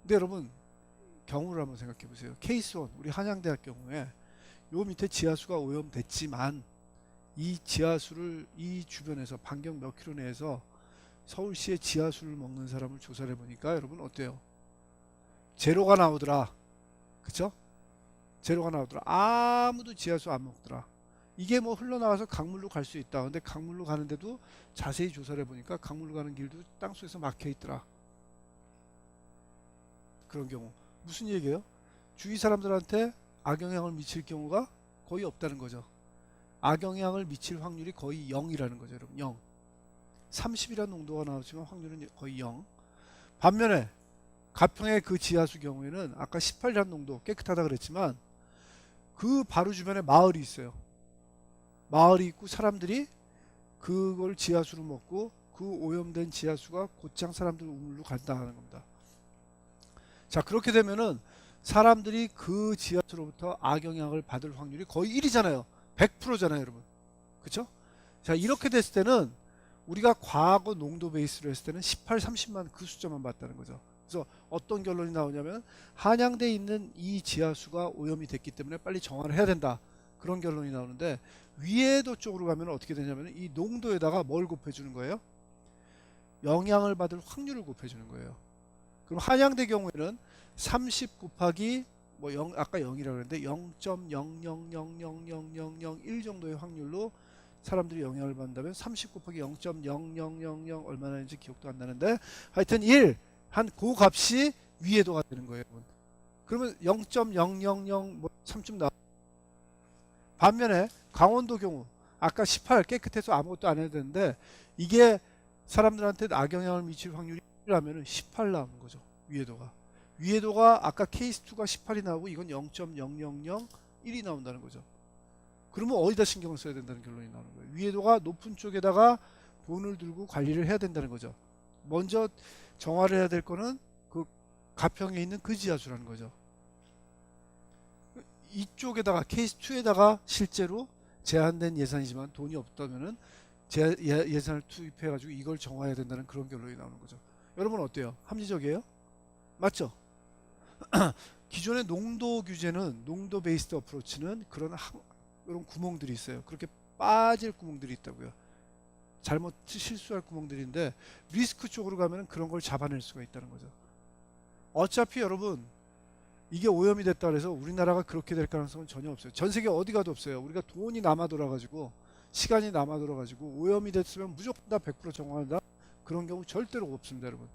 근데 여러분 경우를 한번 생각해 보세요. 케이스 1 우리 한양대학 경우에 요 밑에 지하수가 오염됐지만 이 지하수를 이 주변에서 반경 몇 킬로 내에서 서울시의 지하수를 먹는 사람을 조사를 해보니까 여러분 어때요? 제로가 나오더라. 그쵸? 제로가 나오더라. 아무도 지하수 안 먹더라. 이게 뭐 흘러나와서 강물로 갈 수 있다. 근데 강물로 가는데도 자세히 조사를 해보니까 강물로 가는 길도 땅속에서 막혀 있더라. 그런 경우 무슨 얘기예요? 주위 사람들한테 악영향을 미칠 경우가 거의 없다는 거죠. 악영향을 미칠 확률이 거의 0이라는 거죠, 여러분. 0. 30이라는 농도가 나왔지만 확률은 거의 0. 반면에 가평의 그 지하수 경우에는 아까 18이라는 농도 깨끗하다 그랬지만 그 바로 주변에 마을이 있어요. 마을이 있고 사람들이 그걸 지하수로 먹고 그 오염된 지하수가 곧장 사람들 우물로 간다 하는 겁니다. 자, 그렇게 되면은 사람들이 그 지하수로부터 악영향을 받을 확률이 거의 1이잖아요. 100%잖아요, 여러분. 그쵸? 자, 이렇게 됐을 때는 우리가 과거 농도 베이스로 했을 때는 18, 30만 그 숫자만 봤다는 거죠. 그래서 어떤 결론이 나오냐면 한양대에 있는 이 지하수가 오염이 됐기 때문에 빨리 정화를 해야 된다. 그런 결론이 나오는데 위에도 쪽으로 가면 어떻게 되냐면 이 농도에다가 뭘 곱해주는 거예요? 영향을 받을 확률을 곱해주는 거예요. 그럼 한양대 경우에는 30 곱하기 뭐 0, 아까 0이라고 그랬는데 0.0000001 정도의 확률로 사람들이 영향을 받는다면 30 곱하기 0.0000 얼마나 되는지 기억도 안 나는데 하여튼 1 한 그 값이 위에도가 되는 거예요. 그러면 0.000 뭐 3쯤 나. 반면에 강원도 경우 아까 18 깨끗해서 아무것도 안 해도 되는데 이게 사람들한테 악영향을 미칠 확률이 1이라면 18 나오는 거죠. 위에도가. 위에도가 아까 케이스2가 18이 나오고 이건 0.0001이 나온다는 거죠. 그러면 어디다 신경을 써야 된다는 결론이 나오는 거예요. 위에도가 높은 쪽에다가 돈을 들고 관리를 해야 된다는 거죠. 먼저 정화를 해야 될 거는 그 가평에 있는 그 지하수라는 거죠. 이쪽에다가 케이스2에다가 실제로 제한된 예산이지만 돈이 없다면은 예산을 투입해가지고 이걸 정화해야 된다는 그런 결론이 나오는 거죠. 여러분 어때요? 합리적이에요? 맞죠? 기존의 농도 규제는 농도 베이스드 어프로치는 그런 이런 구멍들이 있어요. 그렇게 빠질 구멍들이 있다고요. 잘못 실수할 구멍들인데 리스크 쪽으로 가면 그런 걸 잡아낼 수가 있다는 거죠. 어차피 여러분 이게 오염이 됐다 그래서 우리나라가 그렇게 될 가능성은 전혀 없어요. 전 세계 어디 가도 없어요. 우리가 돈이 남아 돌아가지고 시간이 남아 돌아가지고 오염이 됐으면 무조건 다 100% 정화한다. 그런 경우 절대로 없습니다, 여러분.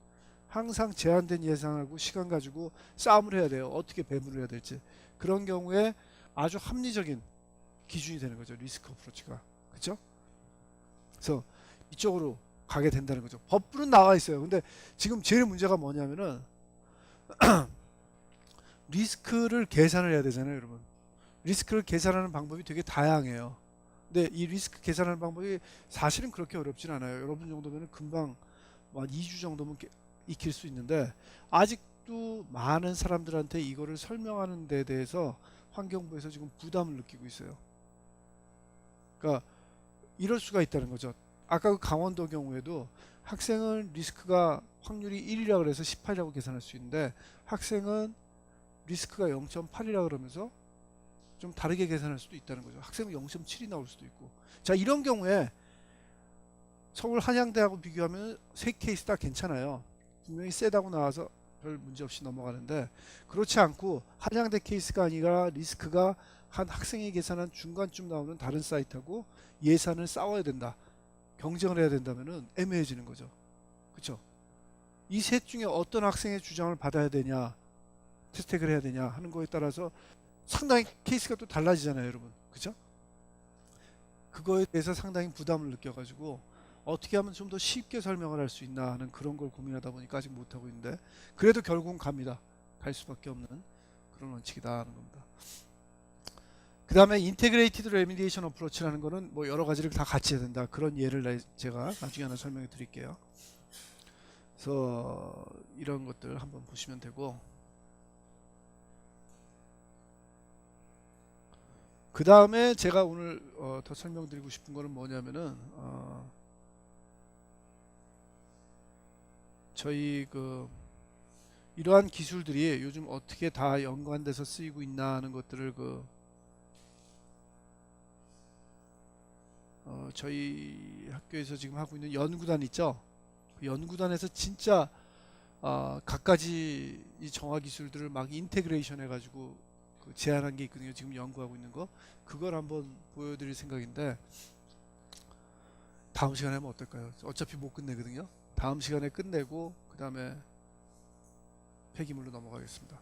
항상 제한된 예산하고 시간 가지고 싸움을 해야 돼요. 어떻게 배분을 해야 될지. 그런 경우에 아주 합리적인 기준이 되는 거죠. 리스크 어프로치가. 그렇죠? 그래서 이쪽으로 가게 된다는 거죠. 법부는 나와 있어요. 근데 지금 제일 문제가 뭐냐면은 리스크를 계산을 해야 되잖아요, 여러분. 리스크를 계산하는 방법이 되게 다양해요. 근데 이 리스크 계산하는 방법이 사실은 그렇게 어렵진 않아요. 여러분 정도면 금방 한 2주 정도면 익힐 수 있는데 아직도 많은 사람들한테 이거를 설명하는 데 대해서 환경부에서 지금 부담을 느끼고 있어요. 그러니까 이럴 수가 있다는 거죠. 아까 그 강원도 경우에도 학생은 리스크가 확률이 1이라 그래서 18이라고 계산할 수 있는데 학생은 리스크가 0.8이라 그러면서 좀 다르게 계산할 수도 있다는 거죠. 학생은 0.7이 나올 수도 있고. 자, 이런 경우에 서울 한양대하고 비교하면 세 케이스 다 괜찮아요. 분명히 세다고 나와서 별 문제 없이 넘어가는데 그렇지 않고 한양대 케이스가 아니라 리스크가 한 학생이 계산한 중간쯤 나오는 다른 사이트하고 예산을 싸워야 된다. 경쟁을 해야 된다면은 애매해지는 거죠. 그렇죠? 이 셋 중에 어떤 학생의 주장을 받아야 되냐, 채택을 해야 되냐 하는 거에 따라서 상당히 케이스가 또 달라지잖아요, 여러분. 그죠? 그거에 대해서 상당히 부담을 느껴가지고 어떻게 하면 좀 더 쉽게 설명을 할 수 있나 하는 그런 걸 고민하다 보니까 아직 못하고 있는데 그래도 결국은 갑니다. 갈 수밖에 없는 그런 원칙이다 하는 겁니다. 그 다음에 인테그레이티드 레미디에이션 어프로치라는 거는 뭐 여러 가지를 다 같이 해야 된다. 그런 예를 제가 나중에 하나 설명해 드릴게요. 그래서 이런 것들 한번 보시면 되고 그 다음에 제가 오늘 더 설명드리고 싶은 거는 뭐냐면은 저희 이러한 기술들이 요즘 어떻게 다 연관돼서 쓰이고 있나 하는 것들을 저희 학교에서 지금 하고 있는 연구단 있죠. 그 연구단에서 진짜 각가지 이 정화 기술들을 막 인테그레이션 해가지고 제안한 게 있거든요. 지금 연구하고 있는 거 그걸 한번 보여드릴 생각인데 다음 시간에 하면 어떨까요? 어차피 못 끝내거든요. 다음 시간에 끝내고 그 다음에 폐기물로 넘어가겠습니다.